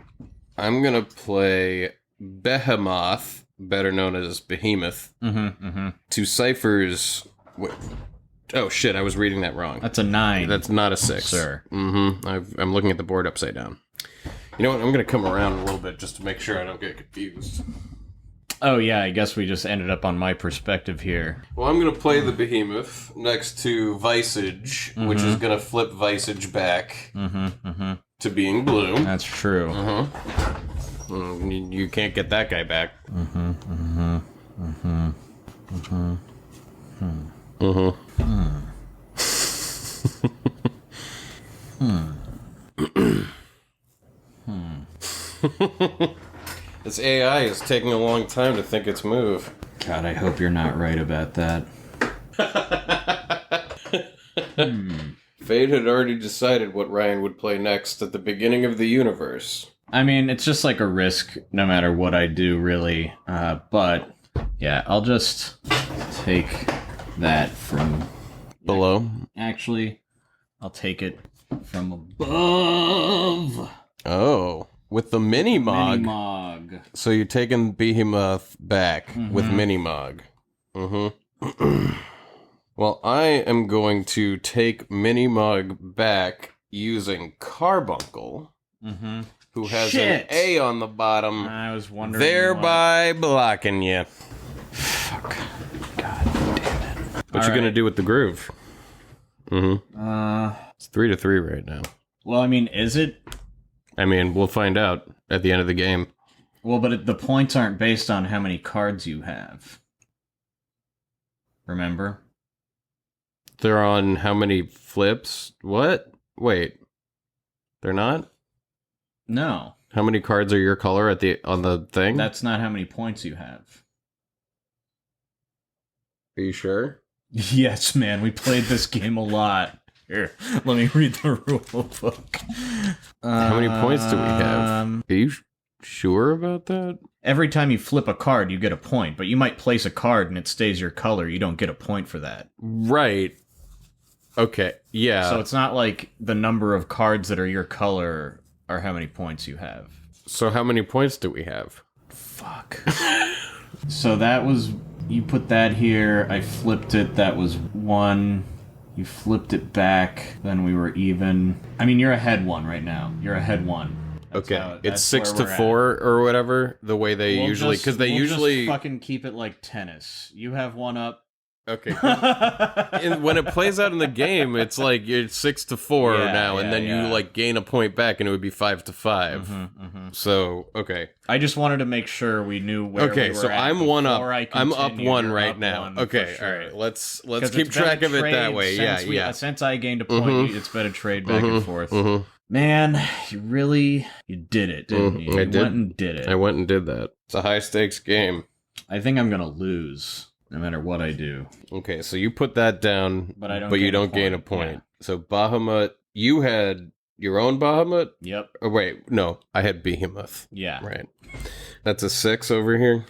I'm gonna play Behemoth, better known as Behemoth, to Cypher's... Oh shit, I was reading that wrong. That's a 9. That's not a 6. Sir. I'm looking at the board upside down. You know what, I'm gonna come around a little bit just to make sure I don't get confused. Oh yeah, I guess we just ended up on my perspective here. Well, I'm gonna play the Behemoth next to Visage, which is gonna flip Visage back to being blue. That's true. You can't get that guy back. This AI is taking a long time to think its move. God, I hope you're not right about that. Fate had already decided what Ryan would play next at the beginning of the universe. I mean, it's just like a risk no matter what I do, really. But, yeah, I'll just take that from... Below? Actually, I'll take it from above. Oh, with the Mini-Mog. Mini-Mog. So you're taking Behemoth back with Mini-Mog. Well, I am going to take Mini-Mog back using Carbuncle, who has Shit. an A on the bottom, I was wondering... thereby blocking you. Fuck. God damn it. What you gonna do with the groove? It's 3-3 right now. Well, I mean, is it? I mean, we'll find out at the end of the game. Well, but the points aren't based on how many cards you have. Remember? They're on how many flips? What? Wait. They're not? No. How many cards are your color on the thing? That's not how many points you have. Are you sure? Yes, man, we played this game a lot. Here, let me read the rule book. How many points do we have? Are you sure about that? Every time you flip a card, you get a point, but you might place a card and it stays your color. You don't get a point for that. Right. Okay, yeah. So it's not like the number of cards that are your color are how many points you have. So how many points do we have? Fuck. So that was... You put that here, I flipped it, that was 1. You flipped it back, then we were even. I mean, you're ahead 1 right now. You're ahead 1. That's okay, it's 6-4 or whatever, the way they usually... Because they usually... just fucking keep it like tennis. You have 1 up. Okay. When it plays out in the game, it's like you're 6-4 now, and then you like gain a point back, and it would be 5-5. So okay. I just wanted to make sure we knew where. Okay, we were so at I'm 1 up. I'm up 1 right up now. 1 okay, sure. all right. Let's keep track of it that way. Yeah. Since I gained a point, it's been a trade back and forth. Man, you did it, didn't you? You went and did it. I went and did that. It's a high stakes game. I think I'm gonna lose. No matter what I do. Okay, so you put that down, but you don't gain a point. Yeah. So Bahamut, you had your own Bahamut? Yep. Oh, wait, no, I had Behemoth. Yeah. Right. That's a 6 over here?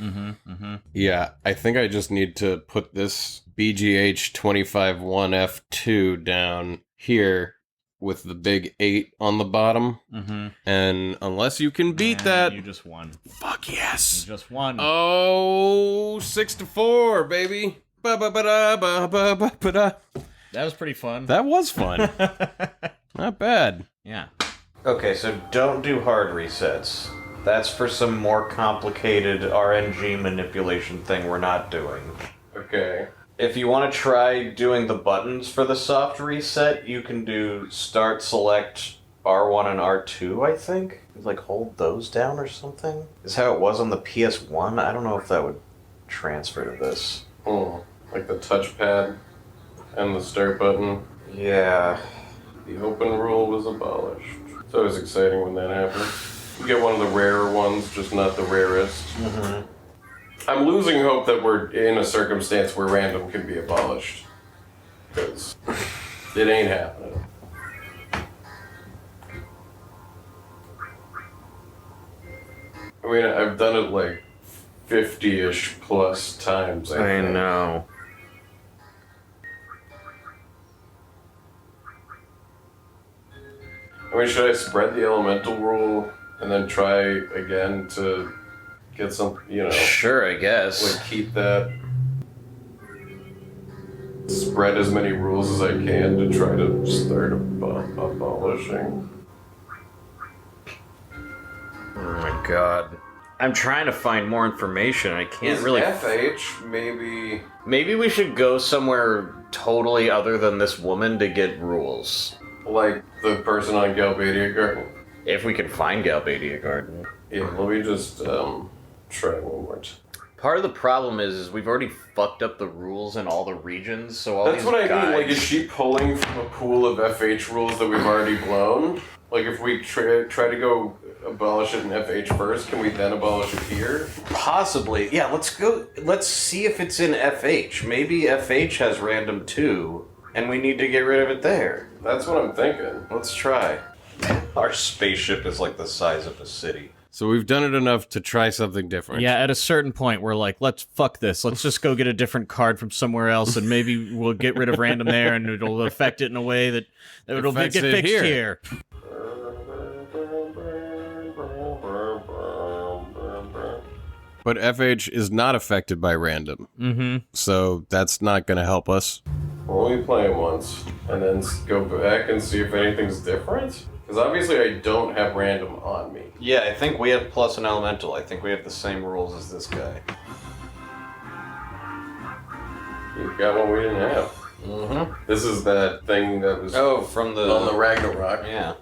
Yeah, I think I just need to put this BGH 25-1F2 down here with the big 8 on the bottom. And unless you can beat that... You just won. Fuck yes! You just won. Oh, 6-4, baby! Ba-ba-ba-da-ba-ba-ba-ba-da. That was pretty fun. That was fun. Not bad. Yeah. Okay, so don't do hard resets. That's for some more complicated RNG manipulation thing we're not doing. Okay. If you want to try doing the buttons for the soft reset, you can do start, select, R1 and R2, I think. Like, hold those down or something? Is how it was on the PS1? I don't know if that would transfer to this. Oh, like the touchpad and the start button. Yeah. The open rule was abolished. It's always exciting when that happens. You get one of the rarer ones, just not the rarest. I'm losing hope that we're in a circumstance where random can be abolished. Because it ain't happening. I mean, I've done it like 50-ish plus times, I think. know. I mean, should I spread the elemental rule and then try again to get some, Sure, I guess. like keep that, spread as many rules as I can to try to start abolishing. Oh my god. I'm trying to find more information. I can't really. FH maybe. Maybe we should go somewhere totally other than this woman to get rules. Like the person on Galbadia Garden. If we can find Galbadia Garden. Yeah, let me just try one more time. Part of the problem is we've already fucked up the rules in all the regions, so all That's these what I guides... mean. Like, is she pulling from a pool of FH rules that we've already blown? Like, if we try to go abolish it in FH first, can we then abolish it here? Possibly. Yeah, let's go. Let's see if it's in FH. Maybe FH has random too, and we need to get rid of it there. That's what I'm thinking. Let's try. Our spaceship is like the size of a city. So we've done it enough to try something different. Yeah, at a certain point, we're like, let's fuck this. Let's just go get a different card from somewhere else, and maybe we'll get rid of random there, and it'll affect it in a way that it'll get Affects it fixed here. But FH is not affected by random. Mm-hmm. So that's not going to help us. Well, let me play it once, and then go back and see if anything's different. Because obviously I don't have random on me. Yeah, I think we have plus an elemental. I think we have the same rules as this guy. You've got one we didn't have. Mm-hmm. This is that thing that was From the... on the Ragnarok Yeah.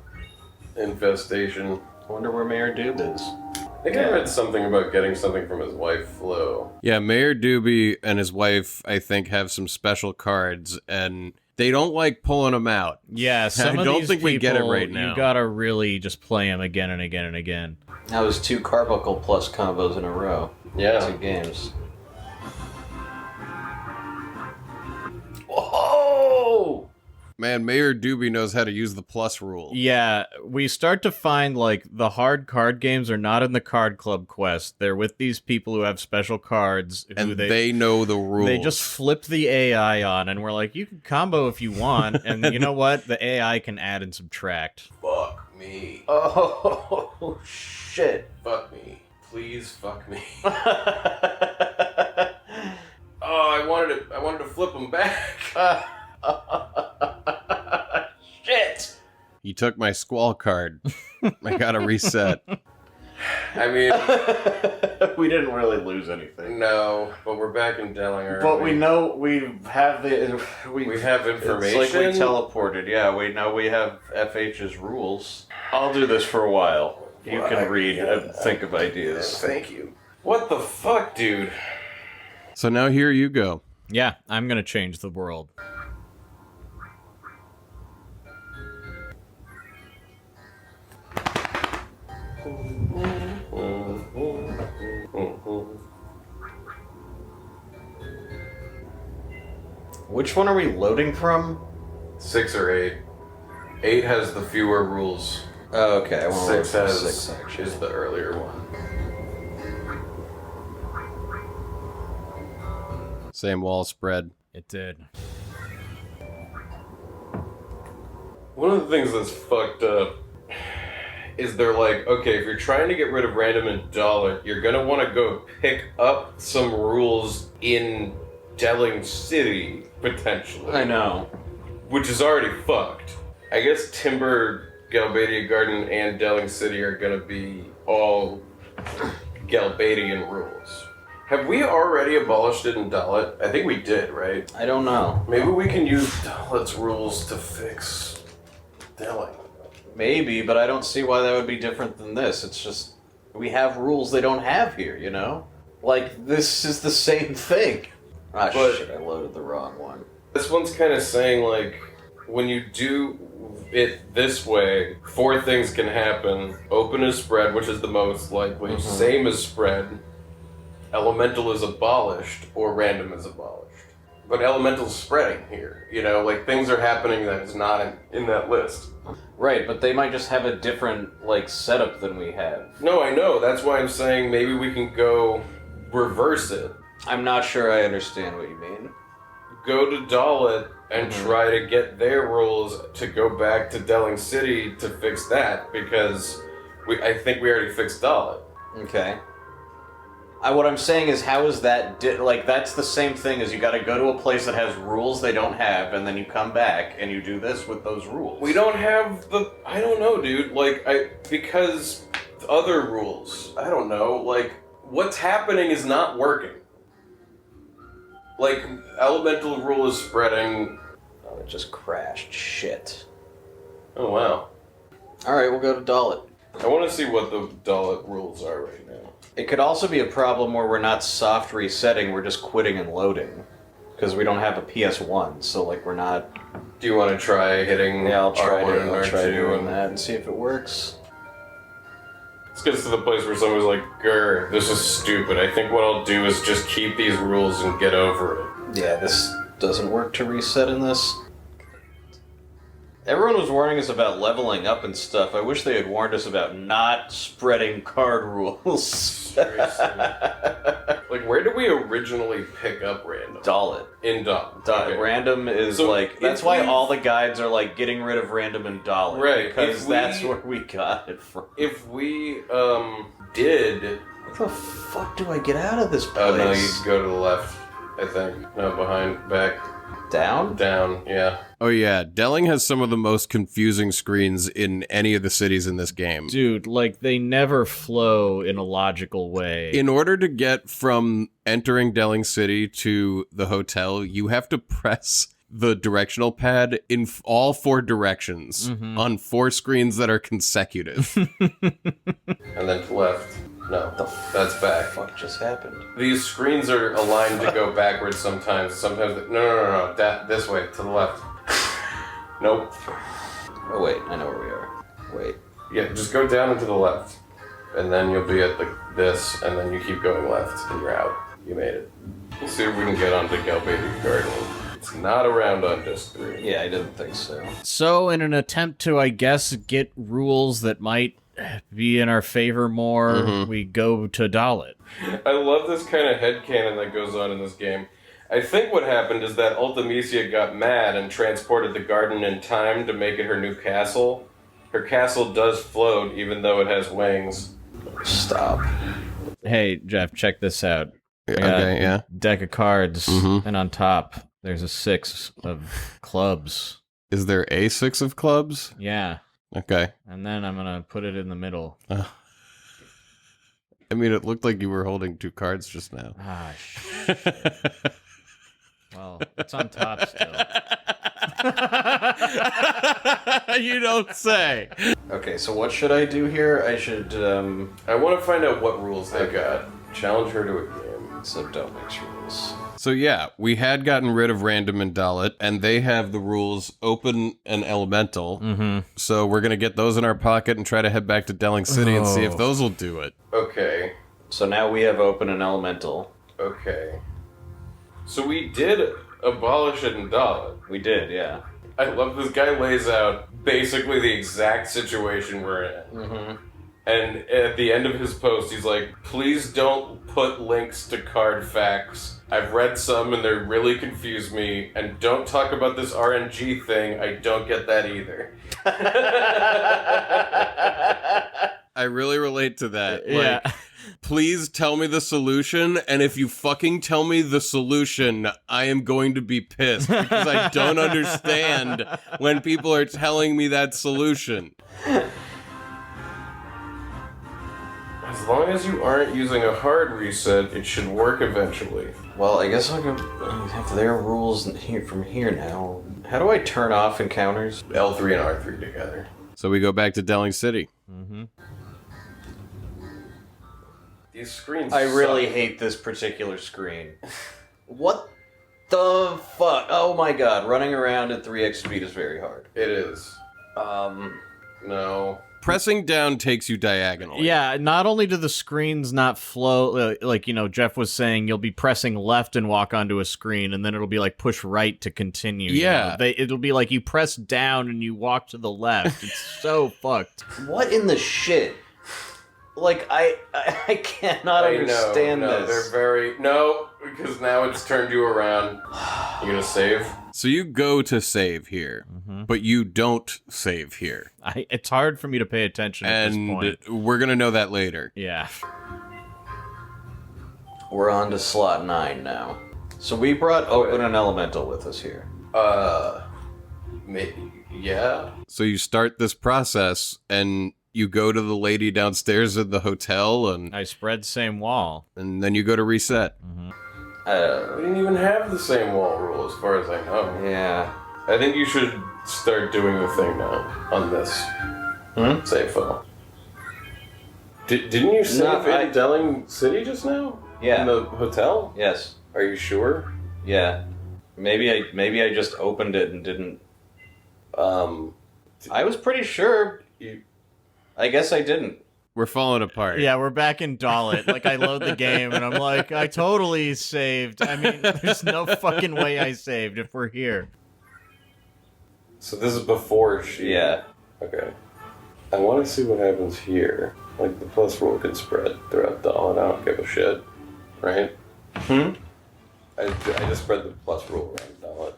infestation. I wonder where Mayor Doob is. I think I read something about getting something from his wife, Flo. Yeah, Mayor Doobie and his wife, I think, have some special cards, and they don't like pulling them out. Yeah, some I of don't these think we get it people, right now. You gotta really just play them again and again and again. That was 2 Carbuncle plus combos in a row. Yeah. 2 games. Whoa! Man, Mayor Doobie knows how to use the plus rule. Yeah, we start to find, like, the hard card games are not in the card club quest. They're with these people who have special cards. And who they know the rules. They just flipped the AI on, and we're like, you can combo if you want, and you know what? The AI can add and subtract. Fuck me. Oh, shit. Fuck me. Please fuck me. I wanted to flip them back. Shit! You took my squall card. I gotta reset. I mean, We didn't really lose anything. no, but we're back in Dellinger. But we know we have the... We have information. It's like we teleported. Yeah, we know we have FH's rules. I'll do this for a while. You can read and think of ideas. Thank you. What the fuck, dude? So now here you go. Yeah, I'm gonna change the world. Which one are we loading from? 6 or 8. 8 has the fewer rules. Oh, okay. I want to load 6 from has 6, actually. is the earlier one. Same wall spread. It did. One of the things that's fucked up is they're like, okay, if you're trying to get rid of random and dollar, you're gonna want to go pick up some rules in Delling City, potentially. I know. Which is already fucked. I guess Timber, Galbadia Garden, and Delling City are gonna be all Galbadian rules. Have we already abolished it in Dalit? I think we did, right? I don't know. Maybe we can use Dalit's rules to fix Delling. Maybe, but I don't see why that would be different than this. It's just, we have rules they don't have here, you know? Like, this is the same thing. Ah, But- shit, I loaded the wrong one. This one's kind of saying, like, when you do it this way, 4 things can happen. Open is spread, which is the most likely. Same is spread. Elemental is abolished, or random is abolished. But elemental's spreading here. You know, like, things are happening that is not in that list. Right, but they might just have a different, like, setup than we have. No, I know. That's why I'm saying maybe we can go reverse it. I'm not sure I understand what you mean. go to Dalit and try to get their rules to go back to Delling City to fix that, because I think we already fixed Dalit. Okay. What I'm saying is, how is that... that's the same thing as you gotta go to a place that has rules they don't have, and then you come back and you do this with those rules. We don't have the... I don't know, dude. Because other rules. I don't know. What's happening is not working. Elemental rule is spreading... Oh, it just crashed. Shit. Oh, wow. Alright, we'll go to Dalit. I want to see what the Dalit rules are right now. It could also be a problem where we're not soft resetting, we're just quitting and loading. Because we don't have a PS1, so we're not... Do you want to try hitting I'll try R1 and R2 doing that and see if it works. This gets to the place where someone's like, grr, this is stupid. I think what I'll do is just keep these rules and get over it. Yeah, this doesn't work to reset in this. Everyone was warning us about leveling up and stuff. I wish they had warned us about not spreading card rules. Seriously. Where did we originally pick up random? Dalit. In Dalit. Okay. Random is that's why all the guides are getting rid of random and Dalit. Right. Because that's where we got it from. If we, did... What the fuck do I get out of this place? Oh, no, you go to the left, I think. No, behind, back. Down? Down, yeah. Oh yeah, Delling has some of the most confusing screens in any of the cities in this game. Dude, they never flow in a logical way. In order to get from entering Delling City to the hotel, you have to press the directional pad in all 4 directions on 4 screens that are consecutive. And then to left. No, that's back. What just happened? These screens are aligned to go backwards sometimes. No. This way, to the left. Nope. Oh wait, I know where we are. Wait. Yeah, just go down and to the left. And then you'll be at this, and then you keep going left, and you're out. You made it. Let's see if we can get onto Galbated Garden. It's not around on disc 3. Yeah, I didn't think so. So, in an attempt to, I guess, get rules that might be in our favor more, we go to Dalit. I love this kind of headcanon that goes on in this game. I think what happened is that Ultimisia got mad and transported the garden in time to make it her new castle. Her castle does float, even though it has wings. Stop. Hey, Jeff, check this out. Okay, yeah. Deck of cards, and on top, there's a 6 of clubs. Is there a 6 of clubs? Yeah. Okay. And then I'm gonna put it in the middle. I mean, it looked like you were holding 2 cards just now. Ah, shit. Well, it's on top still. You don't say. Okay, so what should I do here? I should, I want to find out what rules they got. Challenge her to a game. So don't mix rules. So yeah, we had gotten rid of random and Dalit, and they have the rules open and elemental. So we're gonna get those in our pocket and try to head back to Delling City and see if those will do it. Okay. So now we have open and elemental. Okay. So we did abolish it in Dalit. We did, yeah. I love this guy lays out basically the exact situation we're in. And at the end of his post, he's like, please don't put links to card facts. I've read some and they really confuse me. And don't talk about this RNG thing. I don't get that either. I really relate to that. Yeah. Please tell me the solution, and if you fucking tell me the solution, I am going to be pissed, because I don't understand when people are telling me that solution. As long as you aren't using a hard reset, it should work eventually. Well, I guess I have their rules from here now. How do I turn off encounters? L3 and R3 together. So we go back to Delling City. These screens I really suck. hate this particular screen. What the fuck? Oh my god, running around at 3x speed is very hard. It is. No. Pressing down takes you diagonally. Yeah, not only do the screens not flow, Jeff was saying, you'll be pressing left and walk onto a screen, and then it'll be like push right to continue. Yeah. It'll be like you press down and you walk to the left. It's so fucked. What in the shit? Like, I cannot understand this. They're very... No, because now it's turned you around. You gonna save? So you go to save here, but you don't save here. It's hard for me to pay attention at this point. And we're gonna know that later. Yeah. We're on to slot 9 now. So we brought Open and Elemental with us here. Maybe, yeah. So you start this process, and you go to the lady downstairs at the hotel, and I spread same wall. And then you go to reset. We didn't even have the same wall rule, as far as I know. Yeah. I think you should start doing the thing now, on this save file. Didn't you save in Delling City just now? Yeah. In the hotel? Yes. Are you sure? Yeah. Maybe I just opened it and didn't... I was pretty sure. I guess I didn't. We're falling apart. Yeah, we're back in Dalit. Like, I load the game, and I'm like, I totally saved. I mean, there's no fucking way I saved if we're here. So this is before she... Yeah. Okay. I want to see what happens here. Like, the plus rule can spread throughout Dalit. I don't give a shit. Right? I just spread the plus rule around Dalit.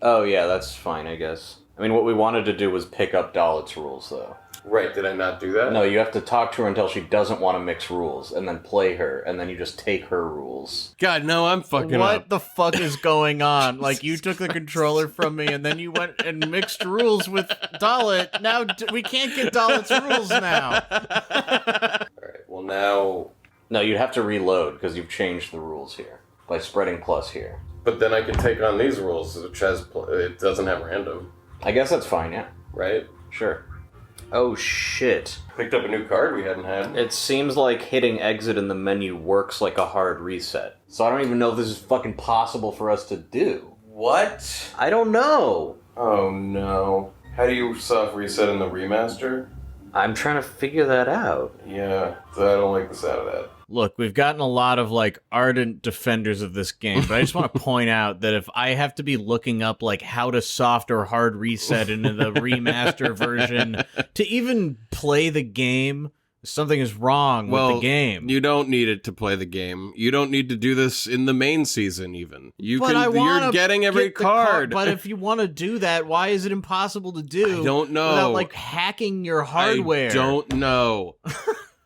Oh, yeah, that's fine, I guess. I mean, what we wanted to do was pick up Dalit's rules, though. Right, did I not do that? No, you have to talk to her until she doesn't want to mix rules, and then play her, and then you just take her rules. God, no, I'm fucking What up. the fuck is going on? Like, you took the controller from me, and then you went and mixed rules with Dalit. Now, we can't get Dalit's rules now. Alright, well now... No, you'd have to reload, because you've changed the rules here, by spreading plus here. But then I can take on these rules, which has... It doesn't have random. I guess that's fine, yeah. Right? Sure. Oh, shit. Picked up a new card we hadn't had. It seems like hitting exit in the menu works like a hard reset. So I don't even know if this is fucking possible for us to do. What? I don't know. Oh no. How do you soft reset in the remaster? I'm trying to figure that out. Yeah, so I don't like the sound of that. Look, we've gotten a lot of, like, ardent defenders of this game, but I just want to point out that if I have to be looking up, like, how to soft or hard reset into the remaster version to even play the game, something is wrong with the game. You don't need it to play the game. You don't need to do this in the main season, even. You're getting every card. But if you want to do that, why is it impossible to do? I don't know. Without, like, hacking your hardware. I don't know.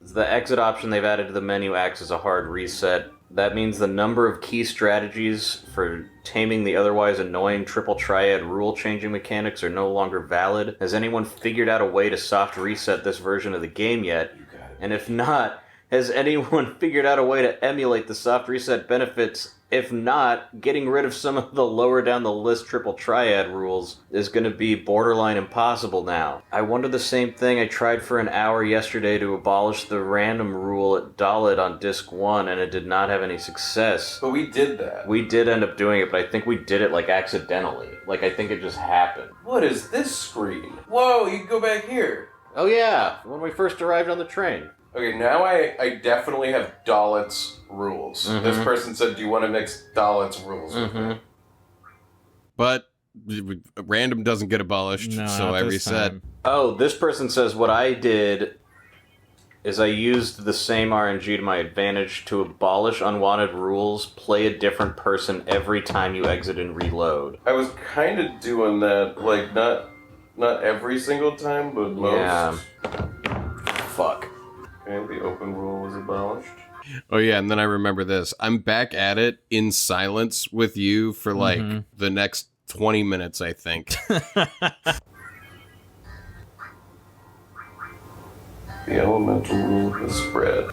The exit option they've added to the menu acts as a hard reset. That means the number of key strategies for taming the otherwise annoying triple triad rule-changing mechanics are no longer valid. Has anyone figured out a way to soft reset this version of the game yet? And if not, has anyone figured out a way to emulate the soft reset benefits? If not, getting rid of some of the lower down the list triple triad rules is going to be borderline impossible now. I wonder the same thing. I tried for an hour yesterday to abolish the random rule at Dalit on Disc 1, and it did not have any success. But we did that. We did end up doing it, but I think we did it, like, accidentally. Like, I think it just happened. What is this screen? Whoa, you can go back here. Oh yeah, when we first arrived on the train. Okay, now I definitely have Dalit's rules. This person said, do you want to mix Dalit's rules with me? But random doesn't get abolished, so I reset. Time. Oh, this person says what I did is I used the same RNG to my advantage to abolish unwanted rules, play a different person every time you exit and reload. I was kind of doing that, like, not every single time, but most. Yeah. Fuck. Okay, the open rule was abolished. Oh yeah, and then I remember this. I'm back at it in silence with you for like the next 20 minutes, I think. The elemental rule has spread.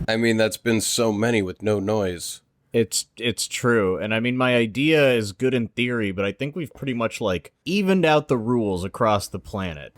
I mean, that's been so many with no noise. It's true, and I mean, my idea is good in theory, but I think we've pretty much, like, evened out the rules across the planet.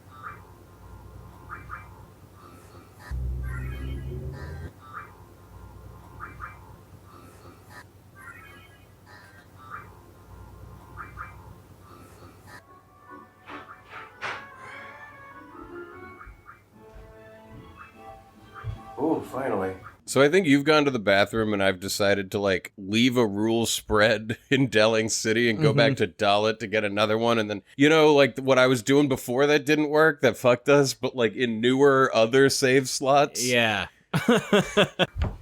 Ooh, finally. So I think you've gone to the bathroom and I've decided to like leave a rule spread in Delling City and go back to Dalit to get another one. And then, you know, like what I was doing before that didn't work, that fucked us, but like in newer other save slots. Yeah.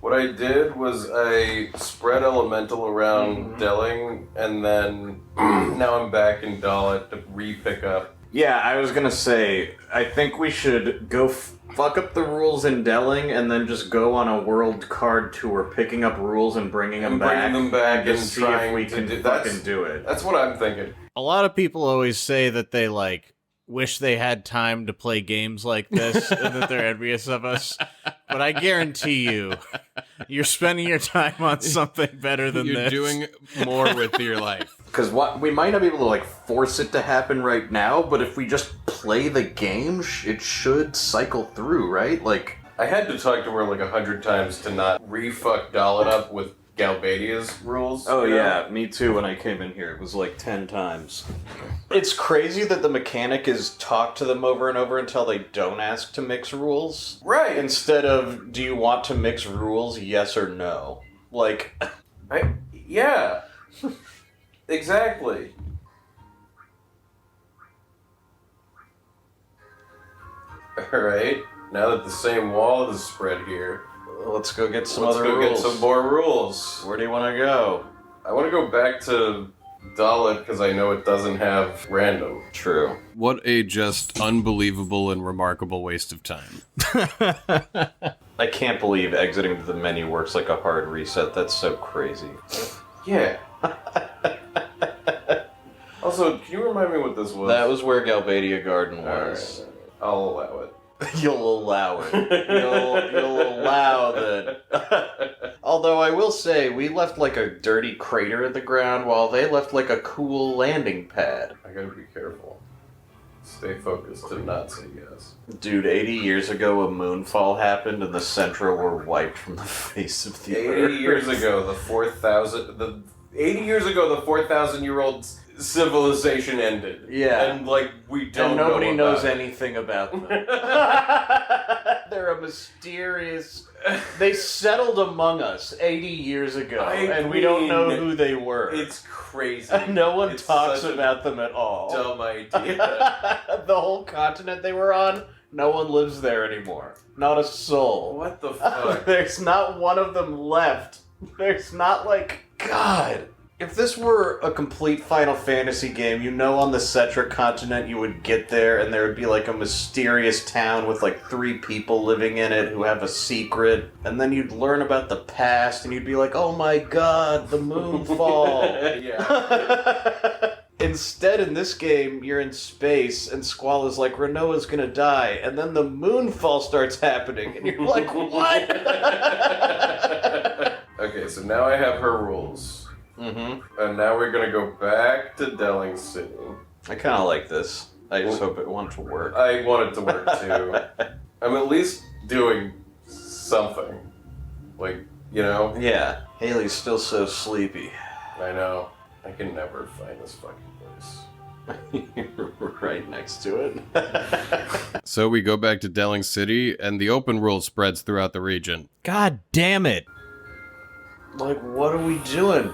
What I did was I spread Elemental around Delling, and then now I'm back in Dalit to re-pick up. Yeah, I was gonna say, I think we should go fuck up the rules in Delling and then just go on a world card tour, picking up rules and bringing them back. And see if we can fucking do it. That's what I'm thinking. A lot of people always say that they, like, wish they had time to play games like this and that they're envious of us. But I guarantee you, you're spending your time on something better than You're this. doing more with your life. Because we might not be able to like force it to happen right now, but if we just play the game, it should cycle through, right? Like, I had to talk to her like 100 times to not re-fuck Dalit up with Galbadia's rules. oh you know? yeah, me too. When I came in here, it was like 10 times. It's crazy that the mechanic is talk to them over and over until they don't ask to mix rules. Right. Instead of, do you want to mix rules, yes or no? Like, Yeah. Exactly. Alright, now that the same wall is spread here, let's go get some let's other go rules. get some more rules. Where do you want to go? I want to go back to Dalit because I know it doesn't have random. True. What a just unbelievable and remarkable waste of time. I can't believe exiting the menu works like a hard reset. That's so crazy. Yeah. Also, can you remind me what this was? That was where Galbadia Garden was. Alright, I'll allow it. You'll allow it. You'll allow that. Although I will say, we left like a dirty crater in the ground while they left like a cool landing pad. I gotta be careful. Stay focused to not say yes. Dude, 80 years ago a moonfall happened and the Centra were wiped from the face of the 80 earth. years ago, the 4,000-year-old civilization ended. Yeah. And like we don't And nobody know knows about it. anything about them. They're a mysterious... They settled among us 80 years ago, and we don't know who they were. It's crazy. No one It's talks such a about them at all. dumb idea. The whole continent they were on, no one lives there anymore. Not a soul. What the fuck? There's not one of them left. There's not like... God. If this were a complete Final Fantasy game, you know on the Cetra continent you would get there and there would be like a mysterious town with like 3 people living in it who have a secret, and then you'd learn about the past and you'd be like, oh my god, the moonfall. Yeah. Instead, in this game, you're in space, and Squall is like, Renoa's gonna die, and then the moonfall starts happening, and you're like, what? Okay, so now I have her rules. Mm-hmm. And now we're gonna go back to Delling City. I kind of like this. I just hope it wants to work. I want it to work too. I'm at least doing something. Like, you know? Yeah. Haley's still so sleepy. I know. I can never find this fucking place. You're right next to it. So we go back to Delling City, and the open world spreads throughout the region. God damn it. Like, what are we doing?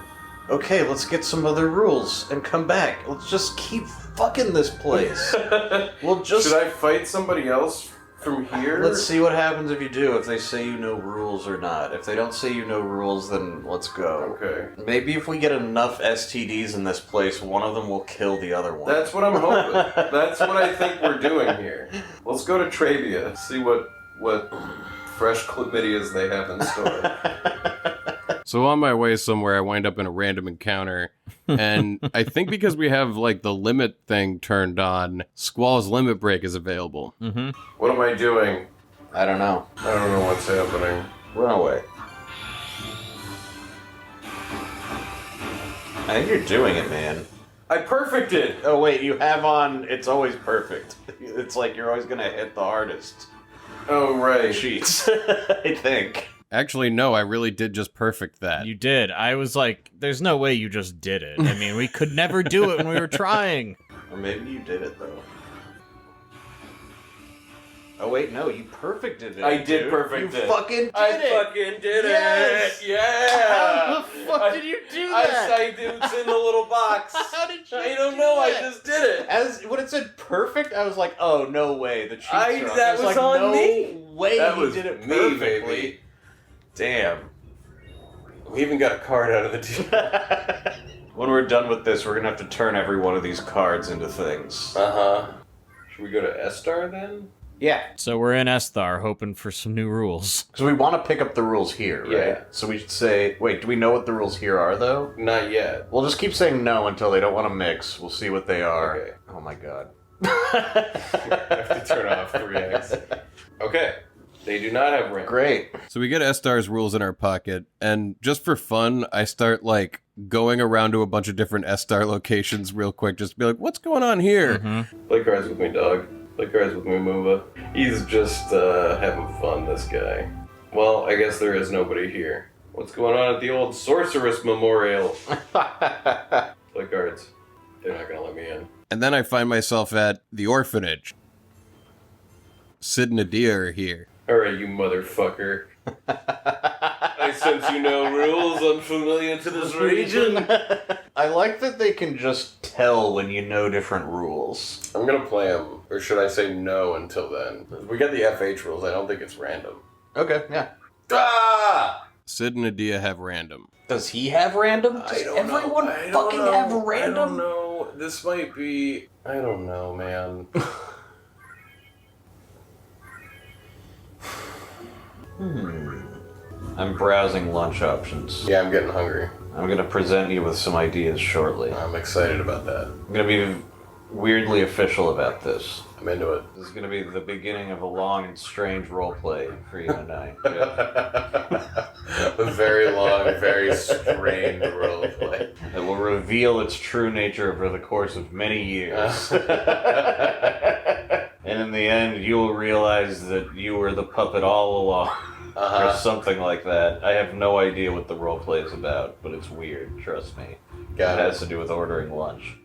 Okay, let's get some other rules and come back. Let's just keep fucking this place. We'll just... Should I fight somebody else from here? Let's see what happens if you do, if they say you know rules or not. If they don't say you know rules, then let's go. Okay. Maybe if we get enough STDs in this place, one of them will kill the other one. That's what I'm hoping. That's what I think we're doing here. Let's go to Trabia, see what fresh chlamydias they have in store. So on my way somewhere, I wind up in a random encounter, and I think because we have, like, the limit thing turned on, Squall's limit break is available. Mm-hmm. What am I doing? I don't know. I don't know what's happening. Run away. I think you're doing it, man. I perfected! Oh wait, you have on, it's always perfect. It's like you're always gonna hit the hardest Oh, right. cheats, I think. Actually, no, I really did just perfect that. You did. I was like, there's no way you just did it. I mean, we could never do it when we were trying. Or maybe you did it, though. Oh wait, no, you perfected it. I did dude. perfect You it. fucking did I it. fucking did Yes. it. Yeah. How the fuck did you do that? I did it's in the little box. How did you? I don't do know. I that? just did it. As when it said perfect, I was like, "Oh no way!" The cheats are on. That I was like, on no me. way That he was did it me, perfectly. baby. Damn. We even got a card out of the deal. When we're done with this, we're gonna have to turn every one of these cards into things. Should we go to S-Star then? Yeah, So we're in Esthar hoping for some new rules. because we want to pick up the rules here, right? Yeah. So we should say, wait, do we know what the rules here are, though? Not yet. We'll just keep saying no until they don't want to mix. We'll see what they are. Okay. Oh my god. I have to turn off 3x. Okay. They do not have rank. Great. So we get S-Star's rules in our pocket, and just for fun, I start, like, going around to a bunch of different S-Star locations real quick, just to be like, what's going on here? Play cards with me, dog. Play cards with me, Moomba. He's just having fun, this guy. Well, I guess there is nobody here. What's going on at the old Sorceress Memorial? Play cards. They're not gonna let me in. And then I find myself at the orphanage. Sid and Nadia are here. Alright, you motherfucker. I sense you know rules unfamiliar to this region. I like that they can just tell when you know different rules. I'm gonna play them, or should I say no until then? We got the FH rules, I don't think it's random. Okay, yeah. Ah! Sid and Nadia have random. Does he have random? Does everyone fucking have random? I don't know. This might be... I don't know, man. I'm browsing lunch options. Yeah, I'm getting hungry. I'm gonna present you with some ideas shortly. I'm excited about that. I'm gonna be weirdly official about this. I'm into it. This is gonna be the beginning of a long and strange roleplay for you and I. A very long, very strange roleplay. That will reveal its true nature over the course of many years. And in the end, you will realize that you were the puppet all along. Or something like that. I have no idea what the roleplay is about, but it's weird, trust me. Got It it. has to do with ordering lunch.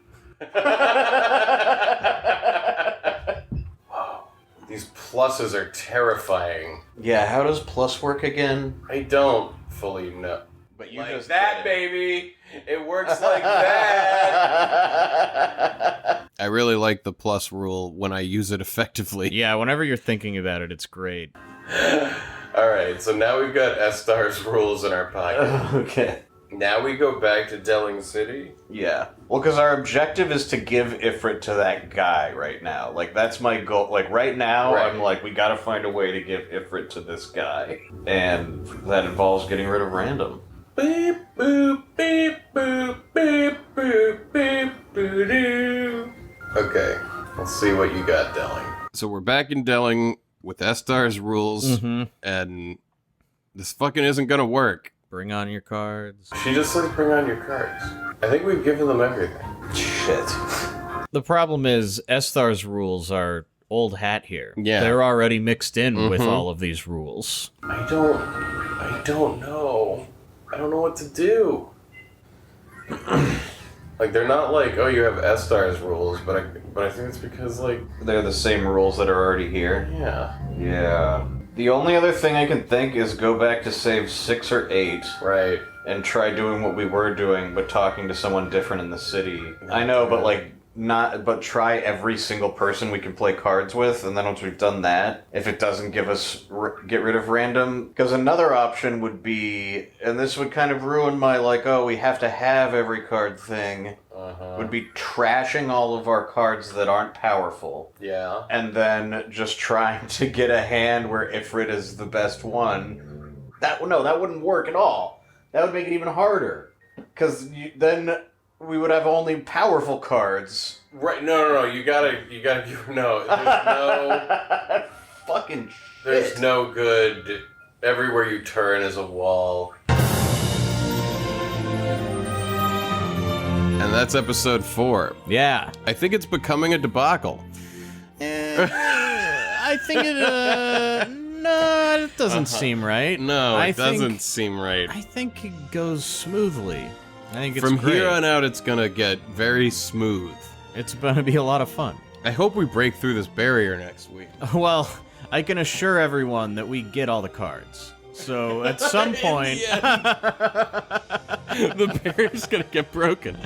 Wow. These pluses are terrifying. Yeah, how does plus work again? I don't fully know. But you Like just that, did it. baby! It works like that! I really like the plus rule when I use it effectively. Yeah, whenever you're thinking about it, it's great. Alright, so now we've got S-Star's rules in our pocket. Okay. Now we go back to Delling City. Yeah. Well, because our objective is to give Ifrit to that guy right now. Like, that's my goal. Like, right now, Right. I'm like, we gotta find a way to give Ifrit to this guy. And that involves getting rid of random. Beep, boop, beep, boop, beep, boop, beep, boo, doo. Okay, let's see what you got, Delling. So we're back in Delling with S-Star's rules, Mm-hmm. and this fucking isn't gonna work. Bring on your cards. She just says bring on your cards. I think we've given them everything. Shit. The problem is, Esthar's rules are old hat here. Yeah. They're already mixed in with all of these rules. I don't know. I don't know what to do. Like, they're not like, oh, you have S-Star's rules, but I think it's because, like, They're the same rules that are already here. yeah. Yeah. The only other thing I can think is go back to save 6 or 8 Right. and try doing what we were doing, but talking to someone different in the city. I know, but like, but try every single person we can play cards with, and then once we've done that, if it doesn't give us get rid of random, because another option would be, and this would kind of ruin my like, oh, we have to have every card thing, would be trashing all of our cards that aren't powerful, Yeah. and then just trying to get a hand where Ifrit is the best one. That wouldn't work at all. That would make it even harder, because then we would have only powerful cards. Right. No. You gotta give no. There's no. Fucking shit. There's no good. Everywhere you turn is a wall. And that's episode 4. Yeah. I think it's becoming a debacle. I think it, no, it doesn't seem right. No, I it doesn't think- seem right. I think it goes smoothly. I think it's From great. here on out, it's gonna get very smooth. It's going to be a lot of fun. I hope we break through this barrier next week. Well, I can assure everyone that we get all the cards. So at some point, the barrier's gonna get broken.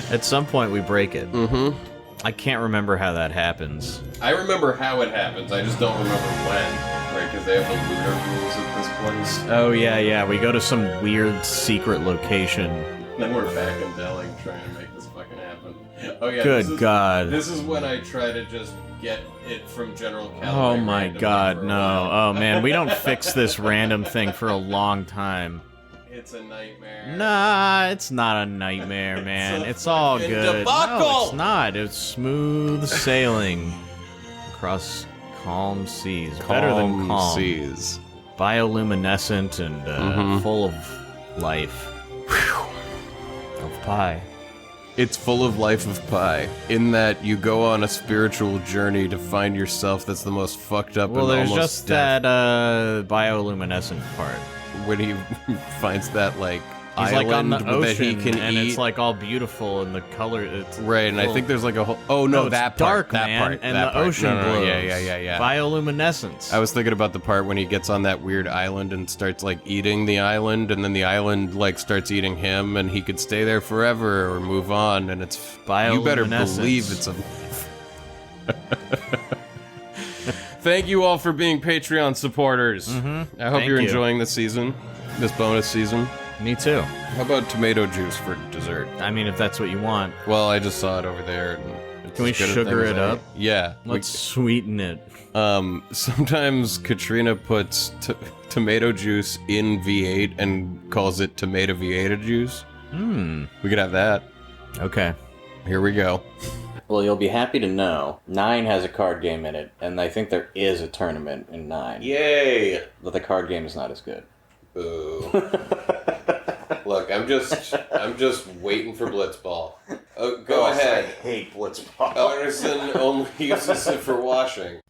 At some point, we break it. Mm-hmm. I can't remember how that happens. I remember how it happens. I just don't remember when. Right? Because they have the lunar rules at this place. Oh yeah, we go to some weird secret location. Then we're back in Delhi trying to make this fucking happen. Oh yeah. Good God. This is when I try to just get it from General Callaway. Oh my God, no. Oh man, we don't fix this random thing for a long time. It's a nightmare. Nah, it's not a nightmare, man. It's all good. debacle! No, it's not. It's smooth sailing across calm seas. Better than calm. Seas. Bioluminescent and full of life. Of pie. It's full of life of pi, in that you go on a spiritual journey to find yourself that's the most fucked up Well, and there's almost just death. that bioluminescent part. When he finds that, like, He's like on island the ocean, that he can and eat. it's like all beautiful, and the color. It's Right, and I full- think there's like a whole... Oh, no, it's that dark, part. That man, part. and that the part. ocean No, glows. Yeah. Bioluminescence. I was thinking about the part when he gets on that weird island and starts, like, eating the island, and then the island, like, starts eating him, and he could stay there forever or move on, and it's... You better Bioluminescence. believe it's a... Thank you all for being Patreon supporters. I hope Thank you're you. enjoying this season, this bonus season. Me too. How about tomato juice for dessert? I mean, if that's what you want, Well, I just saw it over there. And it's Can we as good a sugar thing as it any. up? Yeah. let's sweeten it. Sometimes Katrina puts tomato juice in V8 and calls it tomato V8 juice. We could have that. Okay. Here we go. Well, you'll be happy to know 9 has a card game in it, and I think there is a tournament in 9. Yay! But the card game is not as good. Boo. Look, I'm just waiting for Blitzball. Oh, go ahead. I hate Blitzball. Ellerson only uses it for washing.